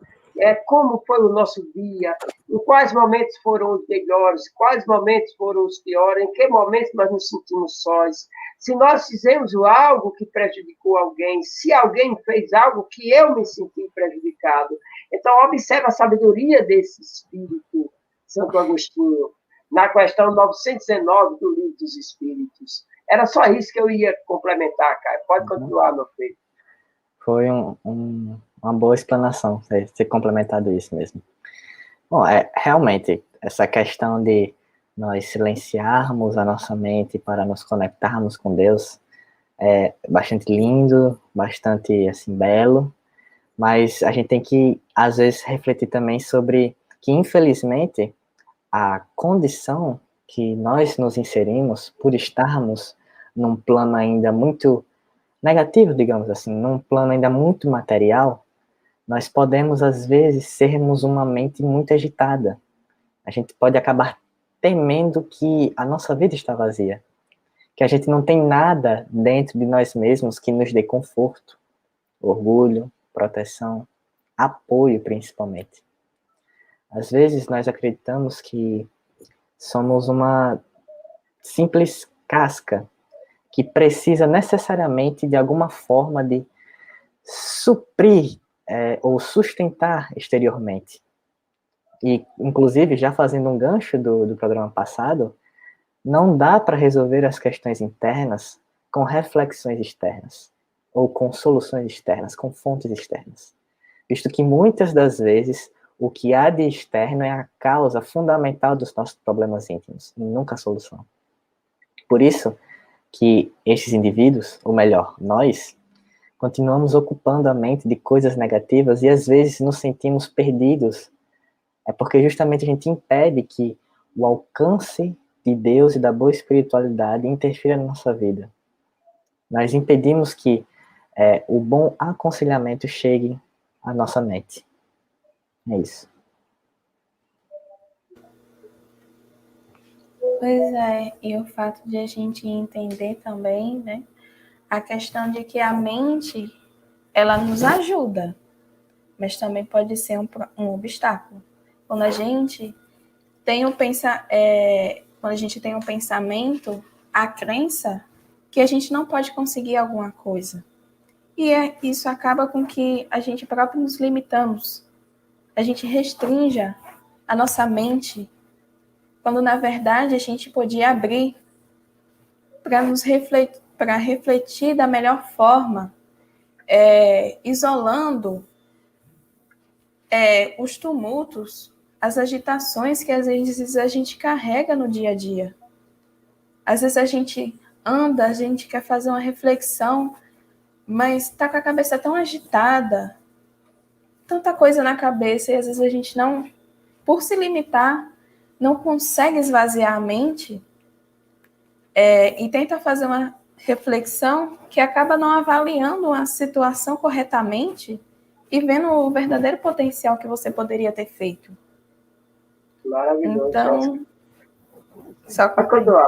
como foi o nosso dia, em quais momentos foram os melhores, quais momentos foram os piores, em que momentos nós nos sentimos sós, se nós fizemos algo que prejudicou alguém, se alguém fez algo que eu me senti prejudicado. Então, observe a sabedoria desse espírito, Santo Agostinho, na questão 919 do Livro dos Espíritos. Era só isso que eu ia complementar, Caio. Pode continuar, meu filho. Foi uma boa explanação, ter complementado isso mesmo. Bom, realmente, essa questão de nós silenciarmos a nossa mente para nos conectarmos com Deus é bastante lindo, bastante, assim, belo, mas a gente tem que, às vezes, refletir também sobre que, infelizmente, a condição que nós nos inserimos por estarmos num plano ainda muito negativo, digamos assim, num plano ainda muito material, nós podemos, às vezes, sermos uma mente muito agitada. A gente pode acabar temendo que a nossa vida está vazia, que a gente não tem nada dentro de nós mesmos que nos dê conforto, orgulho, proteção, apoio, principalmente. Às vezes, nós acreditamos que somos uma simples casca que precisa necessariamente, de alguma forma, de suprir ou sustentar exteriormente. E, inclusive, já fazendo um gancho do programa passado, não dá para resolver as questões internas com reflexões externas, ou com soluções externas, com fontes externas. Visto que, muitas das vezes, o que há de externo é a causa fundamental dos nossos problemas íntimos, e nunca a solução. Por isso que esses indivíduos, ou melhor, nós, continuamos ocupando a mente de coisas negativas e às vezes nos sentimos perdidos. É porque justamente a gente impede que o alcance de Deus e da boa espiritualidade interfira na nossa vida. Nós impedimos que o bom aconselhamento chegue à nossa mente. É isso. Pois é, e o fato de a gente entender também, né, a questão de que a mente, ela nos ajuda, mas também pode ser um obstáculo. Quando a gente tem um pensamento a crença que a gente não pode conseguir alguma coisa. E isso acaba com que a gente próprio nos limitamos. A gente restrinja a nossa mente, quando na verdade a gente podia abrir para refletir da melhor forma, isolando os tumultos, as agitações que às vezes a gente carrega no dia a dia. Às vezes a gente anda, a gente quer fazer uma reflexão, mas está com a cabeça tão agitada, tanta coisa na cabeça, e às vezes a gente não, por se limitar, não consegue esvaziar a mente e tenta fazer uma reflexão que acaba não avaliando a situação corretamente e vendo o verdadeiro potencial que você poderia ter feito. Maravilhoso. Então,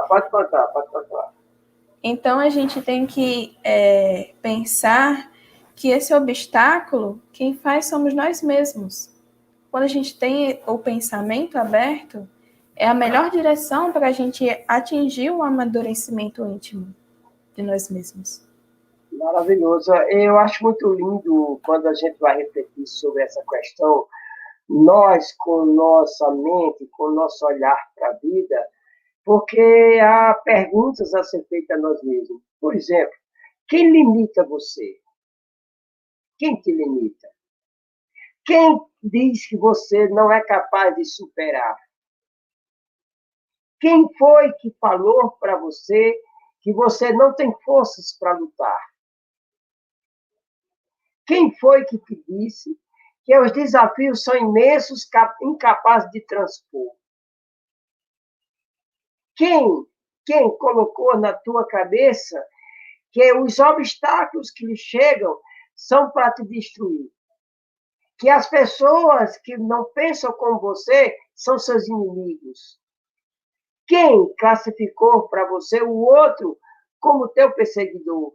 pode contar. Então, a gente tem que pensar que esse obstáculo, quem faz somos nós mesmos. Quando a gente tem o pensamento aberto, é a melhor direção para a gente atingir o amadurecimento íntimo de nós mesmos. Maravilhoso. Eu acho muito lindo quando a gente vai refletir sobre essa questão, nós com nossa mente, com nosso olhar para a vida, porque há perguntas a ser feitas a nós mesmos. Por exemplo, quem limita você? Quem te limita? Quem diz que você não é capaz de superar? Quem foi que falou para você que você não tem forças para lutar? Quem foi que te disse que os desafios são imensos, incapazes de transpor? Quem colocou na tua cabeça que os obstáculos que lhe chegam são para te destruir? Que as pessoas que não pensam como você são seus inimigos? Quem classificou para você o outro como teu perseguidor?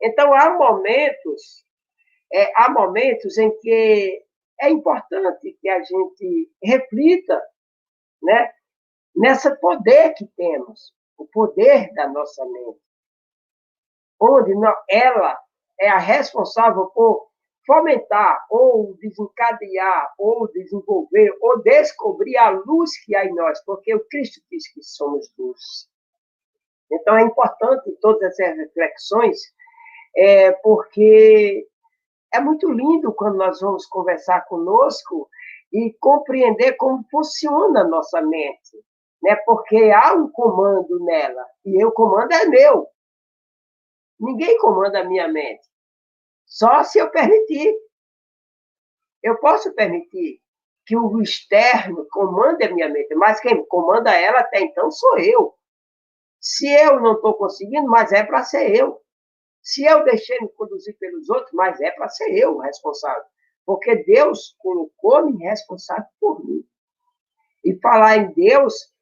Então, há momentos em que é importante que a gente reflita, né, nesse poder que temos, o poder da nossa mente, onde ela é a responsável por fomentar, ou desencadear, ou desenvolver, ou descobrir a luz que há em nós, porque o Cristo diz que somos luz. Então, é importante todas essas reflexões, porque é muito lindo quando nós vamos conversar conosco e compreender como funciona a nossa mente, né? Porque há um comando nela, e o comando é meu. Ninguém comanda a minha mente, só se eu permitir. Eu posso permitir que o externo comande a minha mente, mas quem comanda ela até então sou eu. Se eu não estou conseguindo, mas é para ser eu. Se eu deixei me conduzir pelos outros, mas é para ser eu o responsável. Porque Deus colocou-me responsável por mim. E falar em Deus,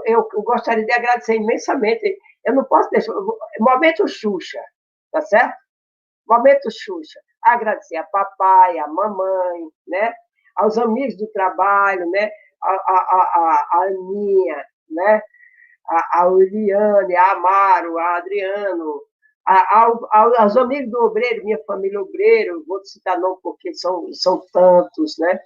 eu gostaria de agradecer imensamente. Eu não posso deixar. Momento Xuxa, tá certo? Momento Xuxa. Agradecer a papai, a mamãe, né? Aos amigos do trabalho, né? A Aninha, né? A Eliane, a Amaro, a Adriano, aos amigos do obreiro, minha família obreiro, vou citar não porque são tantos, né?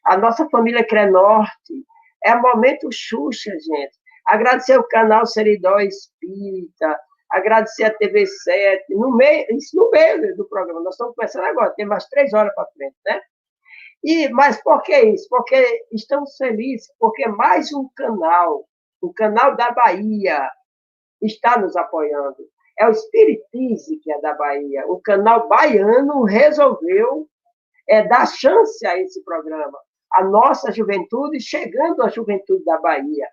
A nossa família Crenorte, é momento Xuxa, gente. Agradecer o canal Seridó Espírita, agradecer a TV7, isso no meio do programa, nós estamos começando agora, tem mais 3 horas para frente, né? Mas por que isso? Porque estamos felizes, porque mais um canal, o canal da Bahia, está nos apoiando. É o Espiritismo que é da Bahia. O canal baiano resolveu dar chance a esse programa. A nossa juventude, chegando à juventude da Bahia.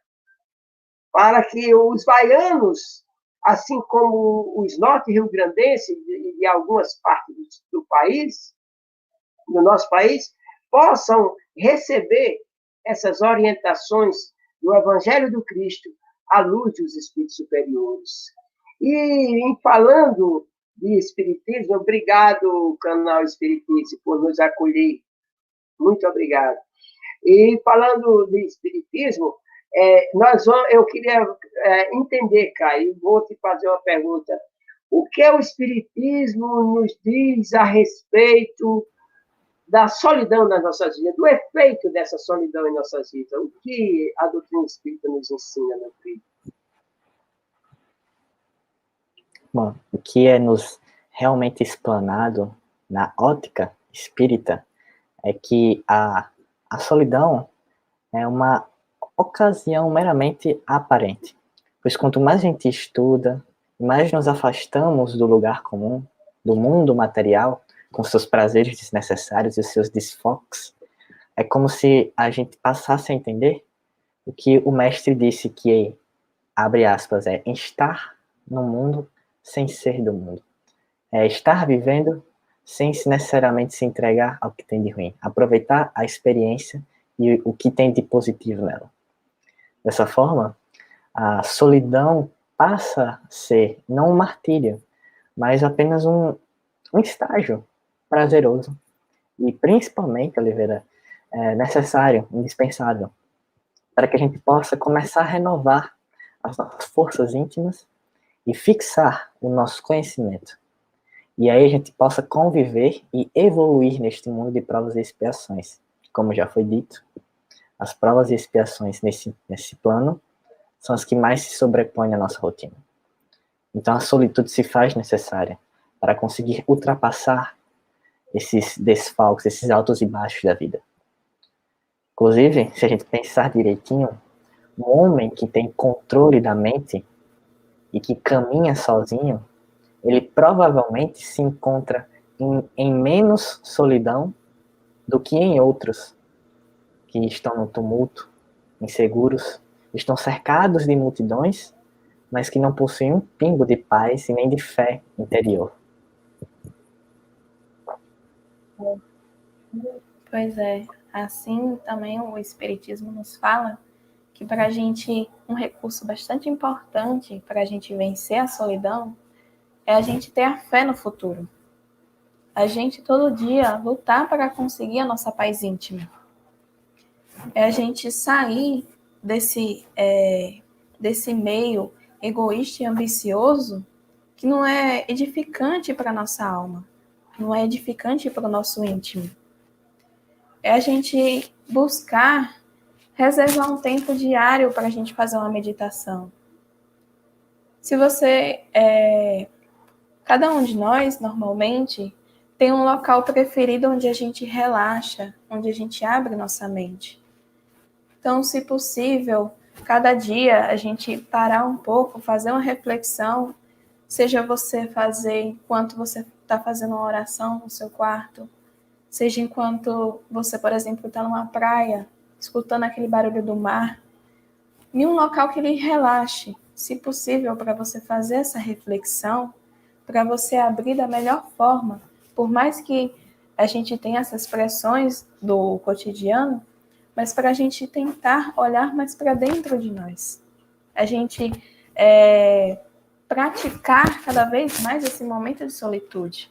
Para que os baianos, assim como os norte-riograndenses e de algumas partes do país, do nosso país, possam receber essas orientações do Evangelho do Cristo à luz dos Espíritos superiores. E, em falando de Espiritismo, obrigado, canal Espiritismo, por nos acolher. Muito obrigado. E, falando de Espiritismo, Eu queria entender, Caio, vou te fazer uma pergunta. O que o Espiritismo nos diz a respeito da solidão nas nossas vidas, do efeito dessa solidão em nossas vidas? O que a doutrina espírita nos ensina, meu filho? Bom, o que é nos realmente explanado na ótica espírita é que a solidão é uma ocasião meramente aparente, pois quanto mais a gente estuda, mais nos afastamos do lugar comum, do mundo material, com seus prazeres desnecessários e os seus desfoques, é como se a gente passasse a entender o que o mestre disse que, abre aspas, é estar no mundo sem ser do mundo. É estar vivendo sem necessariamente se entregar ao que tem de ruim. Aproveitar a experiência e o que tem de positivo nela. Dessa forma, a solidão passa a ser não um martírio, mas apenas um estágio prazeroso. E principalmente, Oliveira, é necessário, indispensável, para que a gente possa começar a renovar as nossas forças íntimas e fixar o nosso conhecimento. E aí a gente possa conviver e evoluir neste mundo de provas e expiações. Como já foi dito, as provas e expiações nesse plano são as que mais se sobrepõem à nossa rotina. Então a solitude se faz necessária para conseguir ultrapassar esses desfalques, esses altos e baixos da vida. Inclusive, se a gente pensar direitinho, um homem que tem controle da mente e que caminha sozinho, ele provavelmente se encontra em menos solidão do que em outros que estão no tumulto, inseguros, estão cercados de multidões, mas que não possuem um pingo de paz e nem de fé interior. Pois é, assim também o Espiritismo nos fala que para a gente, um recurso bastante importante para a gente vencer a solidão é a gente ter a fé no futuro. A gente todo dia lutar para conseguir a nossa paz íntima. É a gente sair desse meio egoísta e ambicioso que não é edificante para a nossa alma, não é edificante para o nosso íntimo. É a gente buscar reservar um tempo diário para a gente fazer uma meditação. Se você, cada um de nós, normalmente, tem um local preferido onde a gente relaxa, onde a gente abre nossa mente. Então, se possível, cada dia a gente parar um pouco, fazer uma reflexão, seja você fazer enquanto você está fazendo uma oração no seu quarto, seja enquanto você, por exemplo, está numa praia, escutando aquele barulho do mar, em um local que lhe relaxe, se possível, para você fazer essa reflexão, para você abrir da melhor forma, por mais que a gente tenha essas pressões do cotidiano, mas para a gente tentar olhar mais para dentro de nós. A gente praticar cada vez mais esse momento de solitude.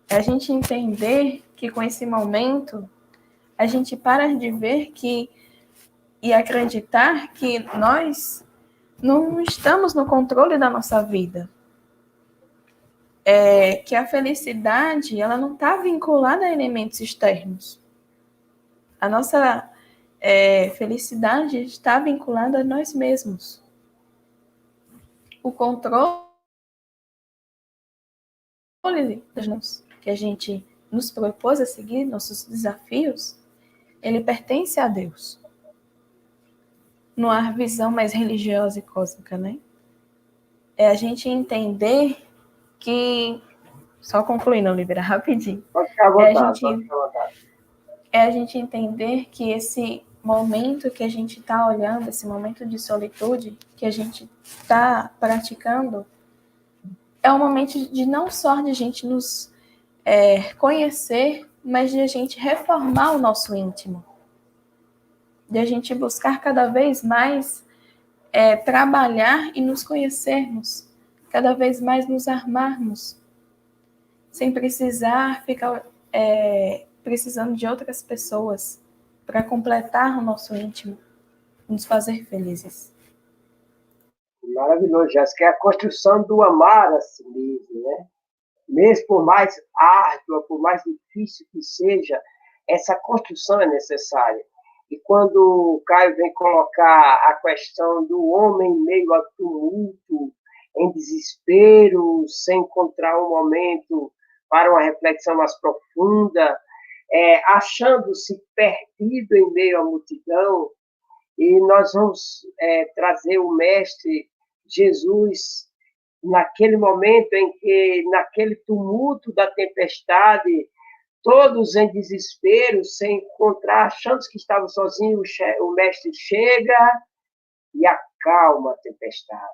A gente entender que com esse momento, a gente para de ver que e acreditar que nós não estamos no controle da nossa vida. Que a felicidade ela não está vinculada a elementos externos. A nossa felicidade está vinculada a nós mesmos. O controle que a gente nos propôs a seguir, nossos desafios, ele pertence a Deus. Numa visão mais religiosa e cósmica, né? É a gente entender que... Só concluindo, Oliveira, rapidinho. Pode ficar à vontade, pode ficar à vontade. É a gente entender que esse momento que a gente está olhando, esse momento de solitude que a gente está praticando, é um momento de não só de a gente nos conhecer, mas de a gente reformar o nosso íntimo. De a gente buscar cada vez mais trabalhar e nos conhecermos, cada vez mais nos armarmos, sem precisar ficar precisando de outras pessoas para completar o nosso íntimo. nos fazer felizes. Maravilhoso, Jéssica. É a construção do amar a si mesmo, né? Mesmo por mais árdua, por mais difícil que seja, essa construção é necessária. E quando o Caio vem colocar a questão do homem em meio a tumulto, em desespero, sem encontrar um momento para uma reflexão mais profunda, achando-se perdido em meio à multidão, e nós vamos trazer o Mestre Jesus naquele momento em que, naquele tumulto da tempestade, todos em desespero, sem encontrar, achando que estavam sozinhos, o Mestre chega e acalma a tempestade.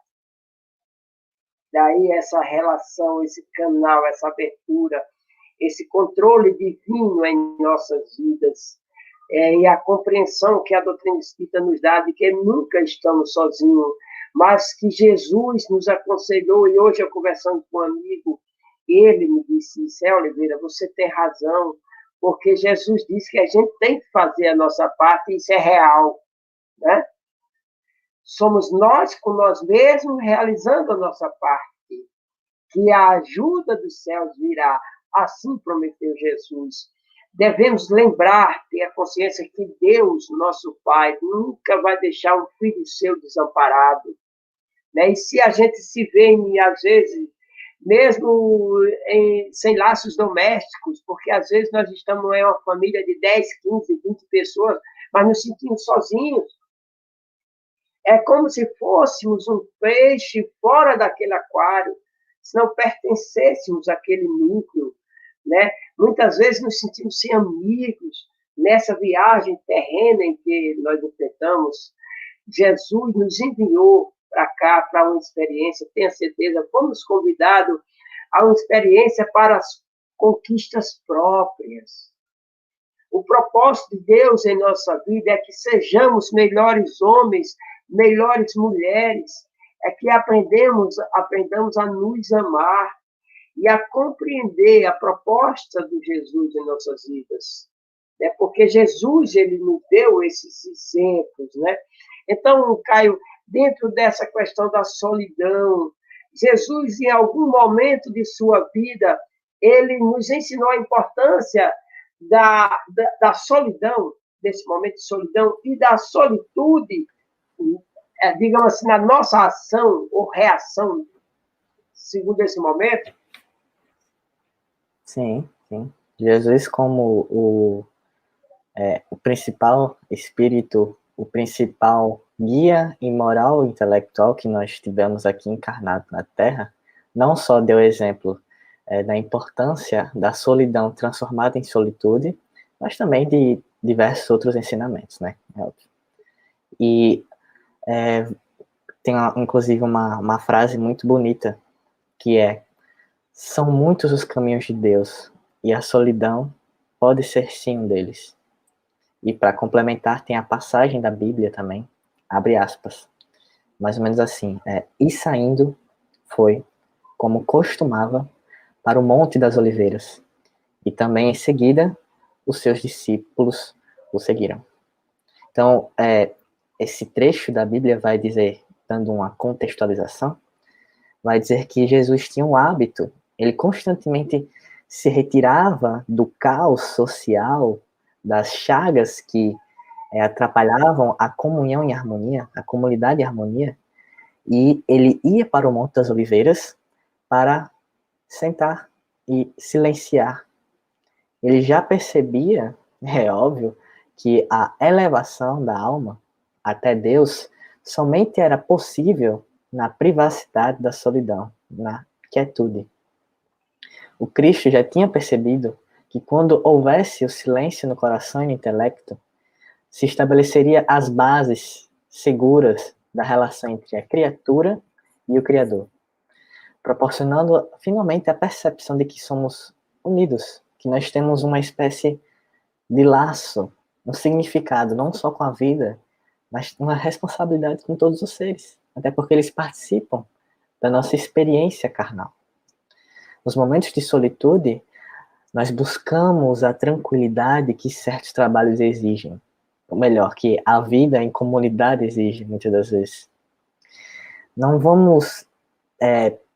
Daí essa relação, esse canal, essa abertura, esse controle divino em nossas vidas, e a compreensão que a doutrina espírita nos dá de que nunca estamos sozinhos, mas que Jesus nos aconselhou, e hoje eu conversando com um amigo, ele me disse, Cé Oliveira, você tem razão, porque Jesus disse que a gente tem que fazer a nossa parte, e isso é real, né? Somos nós com nós mesmos realizando a nossa parte, que a ajuda dos céus virá, assim prometeu Jesus. Devemos lembrar, ter a consciência que Deus, nosso Pai, nunca vai deixar um filho seu desamparado. Né? E se a gente se vê, às vezes, mesmo sem laços domésticos, porque às vezes nós estamos em uma família de 10, 15, 20 pessoas, mas nos sentimos sozinhos. É como se fôssemos um peixe fora daquele aquário, se não pertencêssemos àquele núcleo. Né? Muitas vezes nos sentimos sem amigos nessa viagem terrena em que nós enfrentamos. Jesus nos enviou para cá, para uma experiência, tenha certeza, fomos convidados a uma experiência para as conquistas próprias. O propósito de Deus em nossa vida é que sejamos melhores homens, melhores mulheres, é que aprendamos a nos amar e a compreender a proposta de Jesus em nossas vidas. Né? Porque Jesus, ele nos deu esses exemplos, né? Então, Caio, dentro dessa questão da solidão, Jesus, em algum momento de sua vida, ele nos ensinou a importância da solidão, desse momento de solidão, e da solitude, digamos assim, na nossa ação ou reação, segundo esse momento. Sim, sim. Jesus como o principal espírito, o principal guia e moral intelectual que nós tivemos aqui encarnado na Terra, não só deu exemplo da importância da solidão transformada em solitude, mas também de diversos outros ensinamentos, né? E tem, inclusive, uma frase muito bonita, que é: são muitos os caminhos de Deus, e a solidão pode ser sim um deles. E para complementar, tem a passagem da Bíblia também, abre aspas, mais ou menos assim, e saindo foi, como costumava, para o Monte das Oliveiras, e também em seguida os seus discípulos o seguiram. Então, esse trecho da Bíblia vai dizer, dando uma contextualização, vai dizer que Jesus tinha um hábito, ele constantemente se retirava do caos social, das chagas que atrapalhavam a comunhão em harmonia, a comunidade em harmonia, e ele ia para o Monte das Oliveiras para sentar e silenciar. Ele já percebia, é óbvio, que a elevação da alma até Deus somente era possível na privacidade da solidão, na quietude. O Cristo já tinha percebido que quando houvesse o silêncio no coração e no intelecto, se estabeleceria as bases seguras da relação entre a criatura e o Criador, proporcionando finalmente a percepção de que somos unidos, que nós temos uma espécie de laço, um significado, não só com a vida, mas uma responsabilidade com todos os seres, até porque eles participam da nossa experiência carnal. Nos momentos de solitude, nós buscamos a tranquilidade que certos trabalhos exigem, ou melhor, que a vida em comunidade exige, muitas das vezes. Não vamos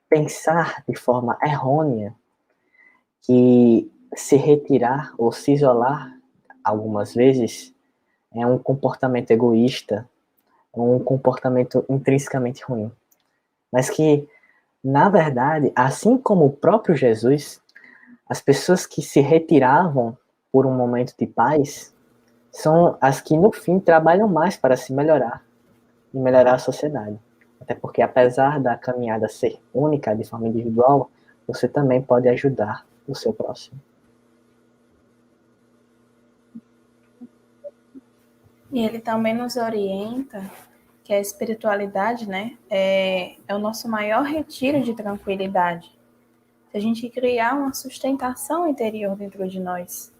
pensar de forma errônea que se retirar ou se isolar, algumas vezes, é um comportamento egoísta, um comportamento intrinsecamente ruim. Mas que, na verdade, assim como o próprio Jesus, as pessoas que se retiravam por um momento de paz são as que, no fim, trabalham mais para se melhorar e melhorar a sociedade. Até porque, apesar da caminhada ser única, de forma individual, você também pode ajudar o seu próximo. E ele também nos orienta que a espiritualidade, né, é o nosso maior retiro de tranquilidade. Se a gente criar uma sustentação interior dentro de nós,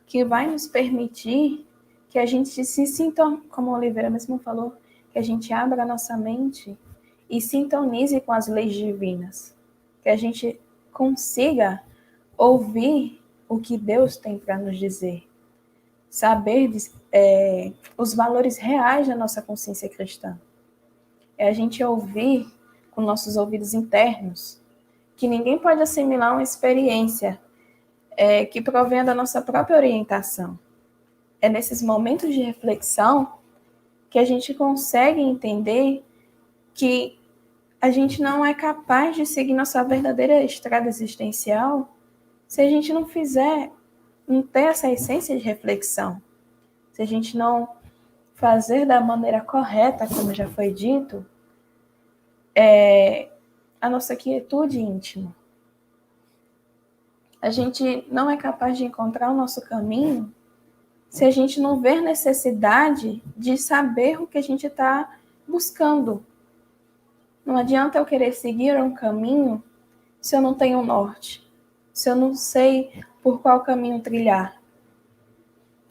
que vai nos permitir que a gente se sinta, como a Oliveira mesmo falou, que a gente abra a nossa mente e sintonize com as leis divinas, que a gente consiga ouvir o que Deus tem para nos dizer, saber os valores reais da nossa consciência cristã. É a gente ouvir com nossos ouvidos internos, que ninguém pode assimilar uma experiência que provém da nossa própria orientação. É nesses momentos de reflexão que a gente consegue entender que a gente não é capaz de seguir nossa verdadeira estrada existencial se a gente não ter essa essência de reflexão. Se a gente não fazer da maneira correta, como já foi dito, a nossa quietude íntima. A gente não é capaz de encontrar o nosso caminho se a gente não ver necessidade de saber o que a gente está buscando. Não adianta eu querer seguir um caminho se eu não tenho um norte, se eu não sei por qual caminho trilhar,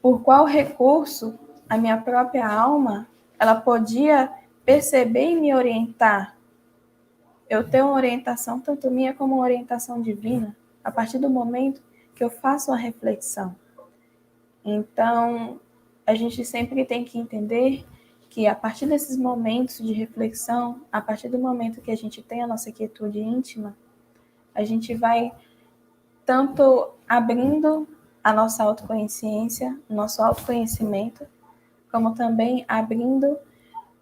por qual recurso a minha própria alma ela podia perceber e me orientar. Eu tenho uma orientação tanto minha como uma orientação divina a partir do momento que eu faço uma reflexão. Então, a gente sempre tem que entender que a partir desses momentos de reflexão, a partir do momento que a gente tem a nossa quietude íntima, a gente vai tanto abrindo a nossa autoconsciência, o nosso autoconhecimento, como também abrindo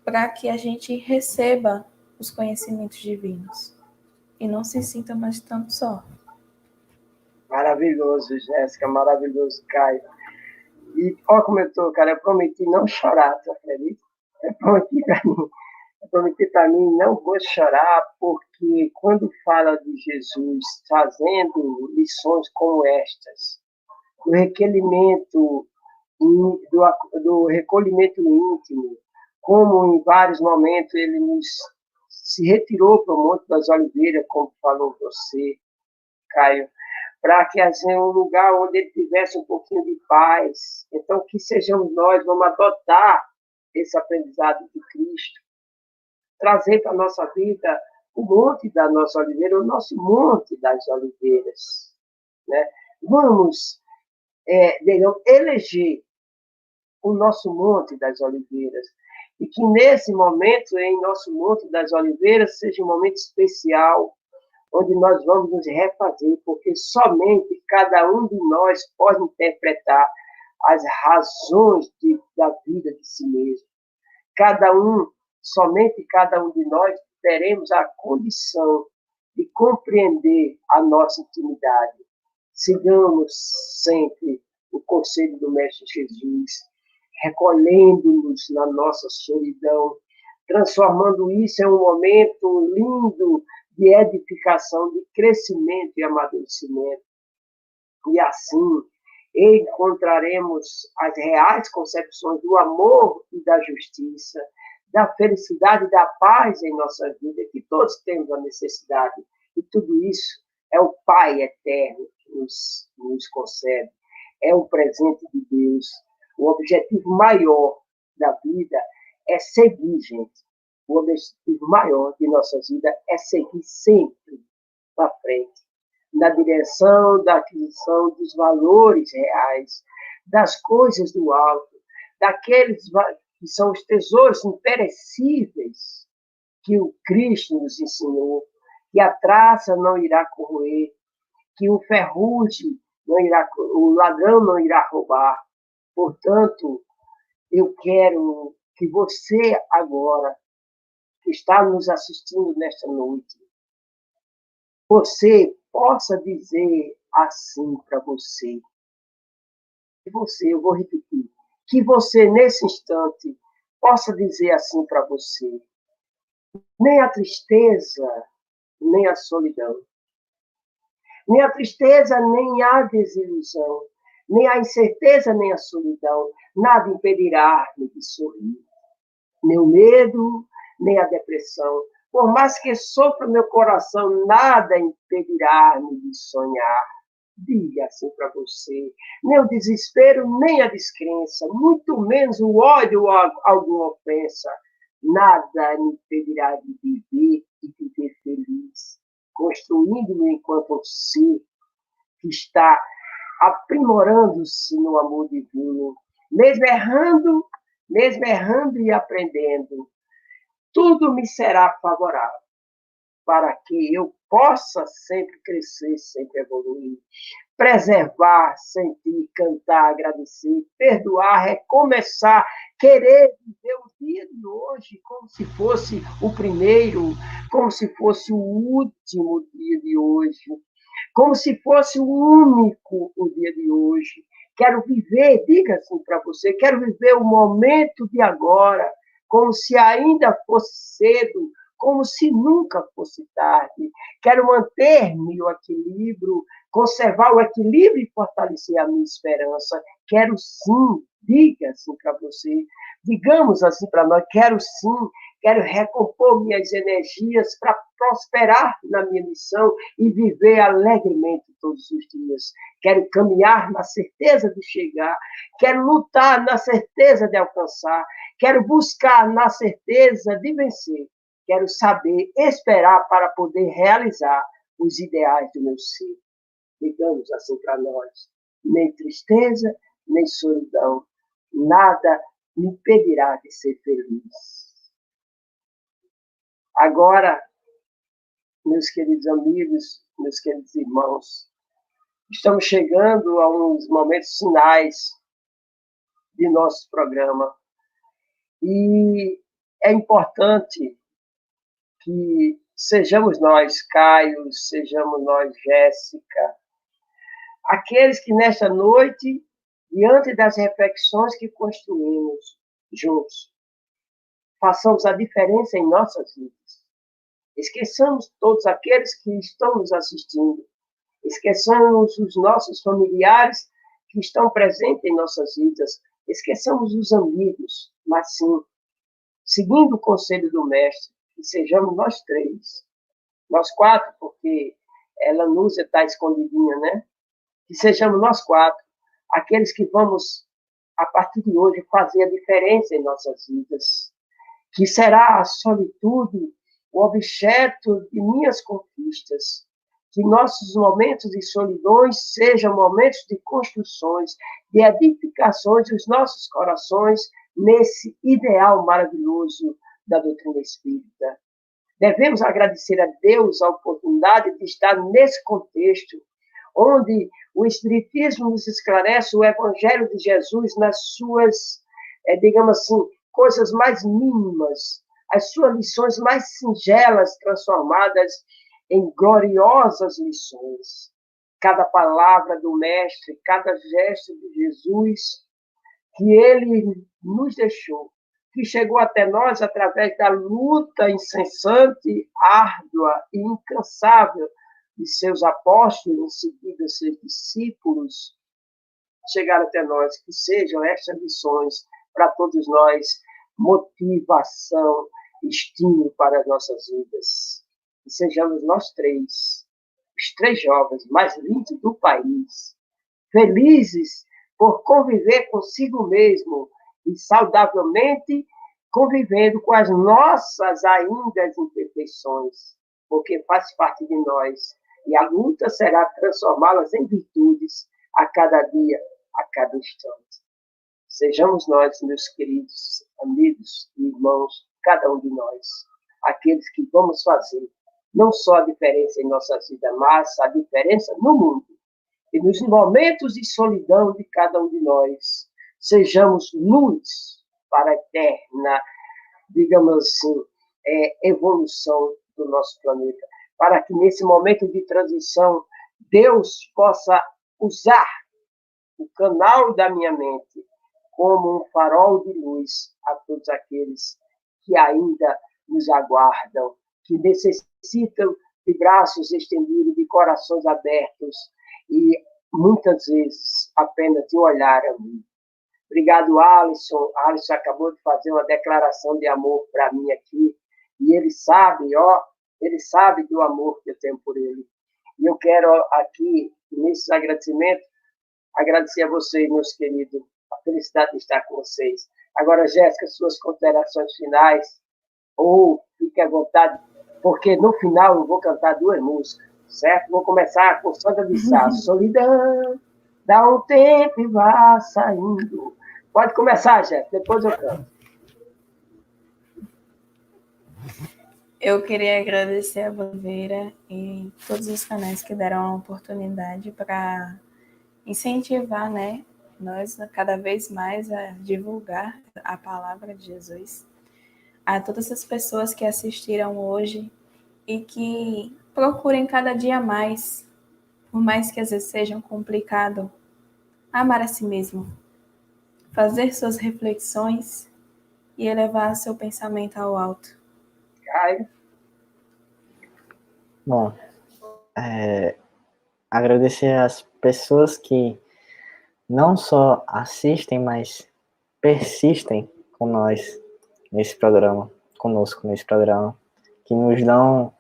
para que a gente receba os conhecimentos divinos e não se sinta mais tanto só. Maravilhoso, Jéssica, maravilhoso, Caio. E olha como eu tô, cara, eu prometi não chorar, tu acredita? Eu prometi para mim, não vou chorar, porque quando fala de Jesus trazendo lições como estas, do recolhimento, do recolhimento íntimo, como em vários momentos ele se retirou para o Monte das Oliveiras, como falou você, Caio, para que assim, um lugar onde ele tivesse um pouquinho de paz. Então, que sejamos nós, vamos adotar esse aprendizado de Cristo, trazer para a nossa vida o Monte da nossa Oliveira, o nosso Monte das Oliveiras. Né? Vamos eleger o nosso Monte das Oliveiras. E que nesse momento, em nosso Monte das Oliveiras, seja um momento especial, onde nós vamos nos refazer, porque somente cada um de nós pode interpretar as razões da vida de si mesmo. Somente cada um de nós teremos a condição de compreender a nossa intimidade. Sigamos sempre o conselho do Mestre Jesus, recolhendo-nos na nossa solidão, transformando isso em um momento lindo de edificação, de crescimento e amadurecimento. E assim encontraremos as reais concepções do amor e da justiça, da felicidade e da paz em nossa vida, que todos temos a necessidade. E tudo isso é o Pai eterno que nos concede. É um presente de Deus. O objetivo maior da vida é seguir, gente. O objetivo maior de nossas vidas é seguir sempre para frente, na direção da aquisição dos valores reais, das coisas do alto, daqueles que são os tesouros imperecíveis que o Cristo nos ensinou, que a traça não irá corroer, que o ferrugem não irá, o ladrão não irá roubar. Portanto, eu quero que você agora, que está nos assistindo nesta noite, você possa dizer assim para você. Eu vou repetir, que você, nesse instante, possa dizer assim para você: nem a tristeza, nem a solidão, nem a tristeza, nem a desilusão, nem a incerteza, nem a solidão, nada impedirá-me de sorrir. Nem o medo, nem a depressão, por mais que sofra meu coração, nada impedirá-me de sonhar. Diga assim para você, nem o desespero, nem a descrença, muito menos o ódio ou alguma ofensa, nada me impedirá de viver e viver feliz, construindo-me enquanto um ser que está aprimorando-se no amor divino, mesmo errando e aprendendo, tudo me será favorável, para que eu possa sempre crescer, sempre evoluir, preservar, sentir, cantar, agradecer, perdoar, recomeçar, querer viver o dia de hoje como se fosse o primeiro, como se fosse o último dia de hoje, como se fosse o único o dia de hoje. Quero viver, diga assim para você, quero viver o momento de agora, como se ainda fosse cedo, como se nunca fosse tarde. Quero manter-me o equilíbrio, conservar o equilíbrio e fortalecer a minha esperança. Quero sim, diga assim para você, digamos assim para nós, quero sim, quero recompor minhas energias para prosperar na minha missão e viver alegremente todos os dias. Quero caminhar na certeza de chegar, quero lutar na certeza de alcançar, quero buscar na certeza de vencer, quero saber esperar para poder realizar os ideais do meu ser. Digamos assim para nós, nem tristeza, nem solidão, nada me impedirá de ser feliz. Agora, meus queridos amigos, meus queridos irmãos, estamos chegando a uns momentos finais de nosso programa e é importante que sejamos nós, Caio, sejamos nós, Jéssica, aqueles que nesta noite, diante das reflexões que construímos juntos, façamos a diferença em nossas vidas. Esqueçamos todos aqueles que estão nos assistindo. Esqueçamos os nossos familiares que estão presentes em nossas vidas. Esqueçamos os amigos, mas sim, seguindo o conselho do mestre, que sejamos nós três. Nós quatro, porque ela nos está escondidinha, né? Que sejamos nós quatro, aqueles que vamos, a partir de hoje, fazer a diferença em nossas vidas. Que será a solitude o objeto de minhas conquistas. Que nossos momentos de solidões sejam momentos de construções, de edificações dos nossos corações nesse ideal maravilhoso da doutrina espírita. Devemos agradecer a Deus a oportunidade de estar nesse contexto, onde o Espiritismo nos esclarece o Evangelho de Jesus nas suas, digamos assim, coisas mais mínimas, as suas lições mais singelas transformadas em gloriosas lições. Cada palavra do Mestre, cada gesto de Jesus que ele nos deixou, que chegou até nós através da luta incessante, árdua e incansável de seus apóstolos, em seguida seus discípulos, chegaram até nós, que sejam estas lições para todos nós, motivação, estímulo para as nossas vidas. E sejamos nós três, os três jovens mais lindos do país, felizes por conviver consigo mesmo e saudavelmente convivendo com as nossas ainda imperfeições, porque faz parte de nós. E a luta será transformá-las em virtudes a cada dia, a cada instante. Sejamos nós, meus queridos amigos e irmãos, cada um de nós, aqueles que vamos fazer não só a diferença em nossas vidas, mas a diferença no mundo. E nos momentos de solidão de cada um de nós, sejamos luz para a eterna, digamos assim, evolução do nosso planeta. Para que nesse momento de transição, Deus possa usar o canal da minha mente como um farol de luz a todos aqueles que ainda nos aguardam, que necessitam de braços estendidos, de corações abertos e, muitas vezes, apenas de olhar a mim. Obrigado, Alisson. Alisson acabou de fazer uma declaração de amor para mim aqui, e ele sabe do amor que eu tenho por ele. E eu quero aqui, nesses agradecimentos, agradecer a vocês, meus queridos, a felicidade de estar com vocês. Agora, Jéssica, suas considerações finais, ou fique à vontade, porque no final eu vou cantar 2 músicas, certo? Vou começar com Sandra de Sá, Solidão, dá um tempo e vá saindo. Pode começar, Jéssica, depois eu canto. Eu queria agradecer a Bandeira e todos os canais que deram a oportunidade para incentivar, né, nós cada vez mais a divulgar a palavra de Jesus. A todas as pessoas que assistiram hoje e que procurem cada dia mais, por mais que às vezes seja complicado, amar a si mesmo, fazer suas reflexões e elevar seu pensamento ao alto. Bom, agradecer às pessoas que não só assistem, mas persistem com nós nesse programa, conosco nesse programa, que nos dão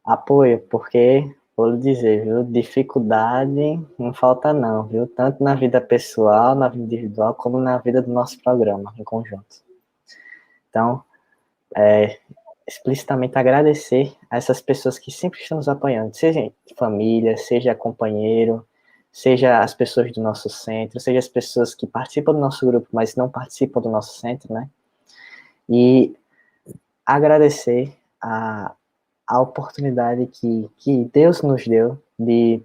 apoio, porque, vou lhe dizer, viu, dificuldade não falta não, viu, tanto na vida pessoal, na vida individual, como na vida do nosso programa, em conjunto. Então, explicitamente agradecer a essas pessoas que sempre estão nos apoiando, seja família, seja companheiro, seja as pessoas do nosso centro, seja as pessoas que participam do nosso grupo, mas não participam do nosso centro, né? E agradecer a oportunidade que Deus nos deu de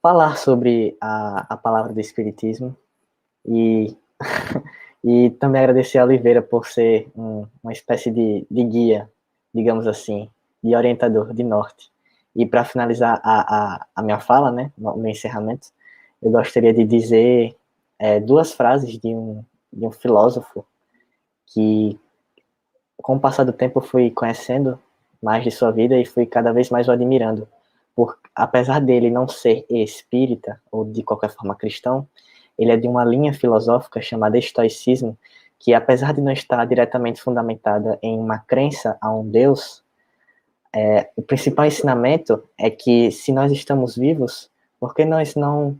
falar sobre a palavra do Espiritismo e, e também agradecer a Oliveira por ser uma espécie de guia, digamos assim, de orientador, de norte. E para finalizar a minha fala, né, no encerramento, eu gostaria de dizer 2 frases de um filósofo que, com o passar do tempo, eu fui conhecendo mais de sua vida e fui cada vez mais o admirando. Apesar dele não ser espírita, ou de qualquer forma cristão, ele é de uma linha filosófica chamada estoicismo, que apesar de não estar diretamente fundamentada em uma crença a um Deus, o principal ensinamento é que se nós estamos vivos, por que nós não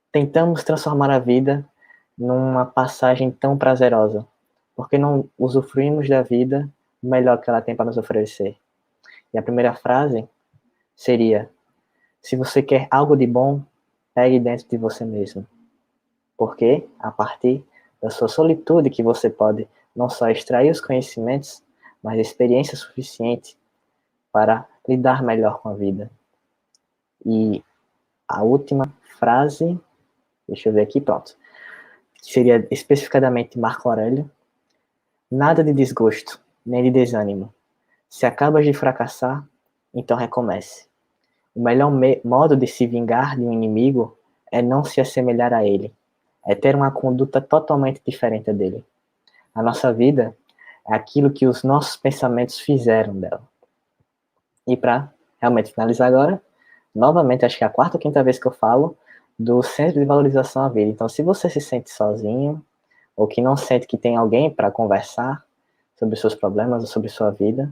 tentamos transformar a vida numa passagem tão prazerosa? Por que não usufruímos da vida o melhor que ela tem para nos oferecer? E a primeira frase seria: se você quer algo de bom, pegue dentro de você mesmo. Porque, a partir da sua solitude, que você pode não só extrair os conhecimentos, mas a experiência suficiente para lidar melhor com a vida. E a última frase, deixa eu ver aqui, pronto, seria especificadamente Marco Aurélio: nada de desgosto, nem de desânimo. Se acabas de fracassar, então recomece. O melhor modo de se vingar de um inimigo é não se assemelhar a ele, é ter uma conduta totalmente diferente dele. A nossa vida é aquilo que os nossos pensamentos fizeram dela. E para realmente finalizar agora, novamente, acho que é a 4ª ou 5ª vez que eu falo do Centro de Valorização à Vida. Então, se você se sente sozinho, ou que não sente que tem alguém para conversar sobre seus problemas ou sobre sua vida,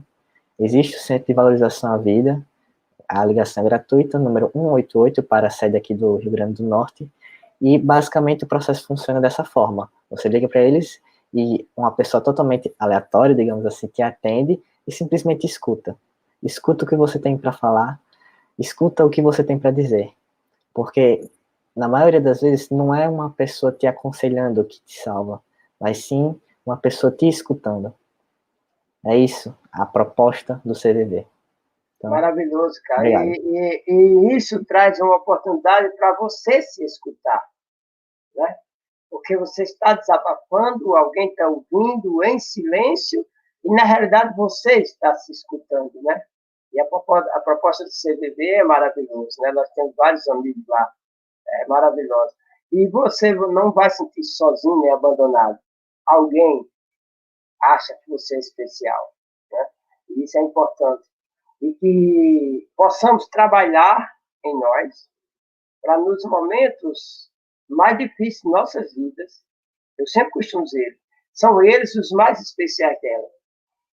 existe o Centro de Valorização à Vida. A ligação é gratuita, número 188, para a sede aqui do Rio Grande do Norte. E, basicamente, o processo funciona dessa forma. Você liga para eles e uma pessoa totalmente aleatória, digamos assim, te atende e simplesmente escuta. Escuta o que você tem para falar, escuta o que você tem para dizer. Porque na maioria das vezes, não é uma pessoa te aconselhando que te salva, mas sim uma pessoa te escutando. É isso, a proposta do CVV. Então, Maravilhoso, cara. obrigado. E isso traz uma oportunidade para você se escutar, né? Porque você está desabafando, alguém está ouvindo em silêncio, e na realidade você está se escutando, né? E a proposta do CVV é maravilhosa, né? Nós temos vários amigos lá, é maravilhosa. E você não vai sentir sozinho nem abandonado. Alguém acha que você é especial, né? E isso é importante. E que possamos trabalhar em nós para nos momentos mais difíceis de nossas vidas, eu sempre costumo dizer, são eles os mais especiais dela.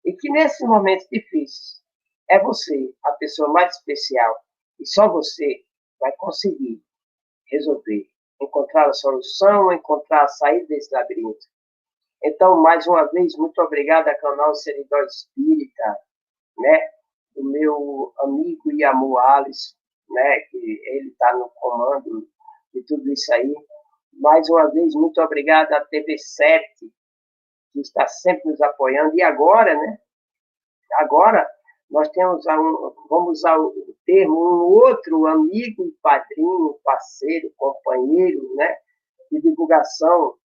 E que nesses momentos difíceis, é você a pessoa mais especial e só você vai conseguir resolver, encontrar a solução, encontrar a saída desse labirinto. Então, mais uma vez, muito obrigado ao canal Seridó Espírita, né? Do meu amigo e amor Alice, né? Que ele está no comando de tudo isso aí. Mais uma vez, muito obrigado à TV7, que está sempre nos apoiando. E agora, né? Agora, nós temos vamos usar o termo, um outro amigo, padrinho, parceiro, companheiro, né? De divulgação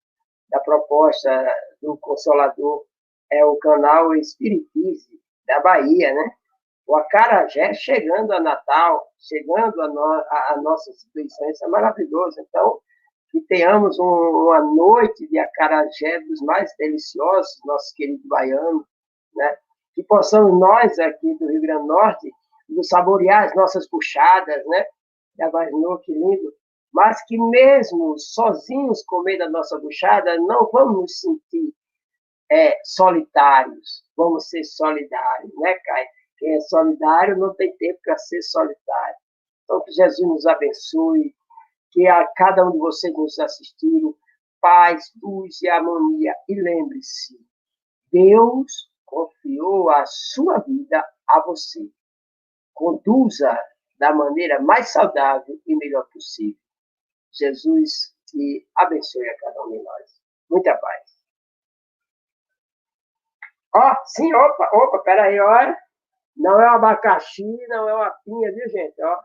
da proposta do Consolador, é o canal Espiritismo da Bahia, né? O acarajé chegando a Natal, chegando a nossa instituição, isso é maravilhoso. Então, que tenhamos uma noite de acarajé dos mais deliciosos, nosso querido baiano, né? Que possamos nós aqui do Rio Grande do Norte nos saborear as nossas puxadas, né? Já imaginou que lindo? Mas que mesmo sozinhos comendo a nossa buchada, não vamos nos sentir solitários, vamos ser solidários, né, Caio? Quem é solidário não tem tempo para ser solitário. Então, que Jesus nos abençoe, que a cada um de vocês que nos assistiram, paz, luz e harmonia. E lembre-se, Deus confiou a sua vida a você. Conduza da maneira mais saudável e melhor possível. Jesus te abençoe a cada um de nós. Muita paz. Ó, sim, opa, peraí, olha. Não é um abacaxi, não é uma pinha, viu, gente? Ó,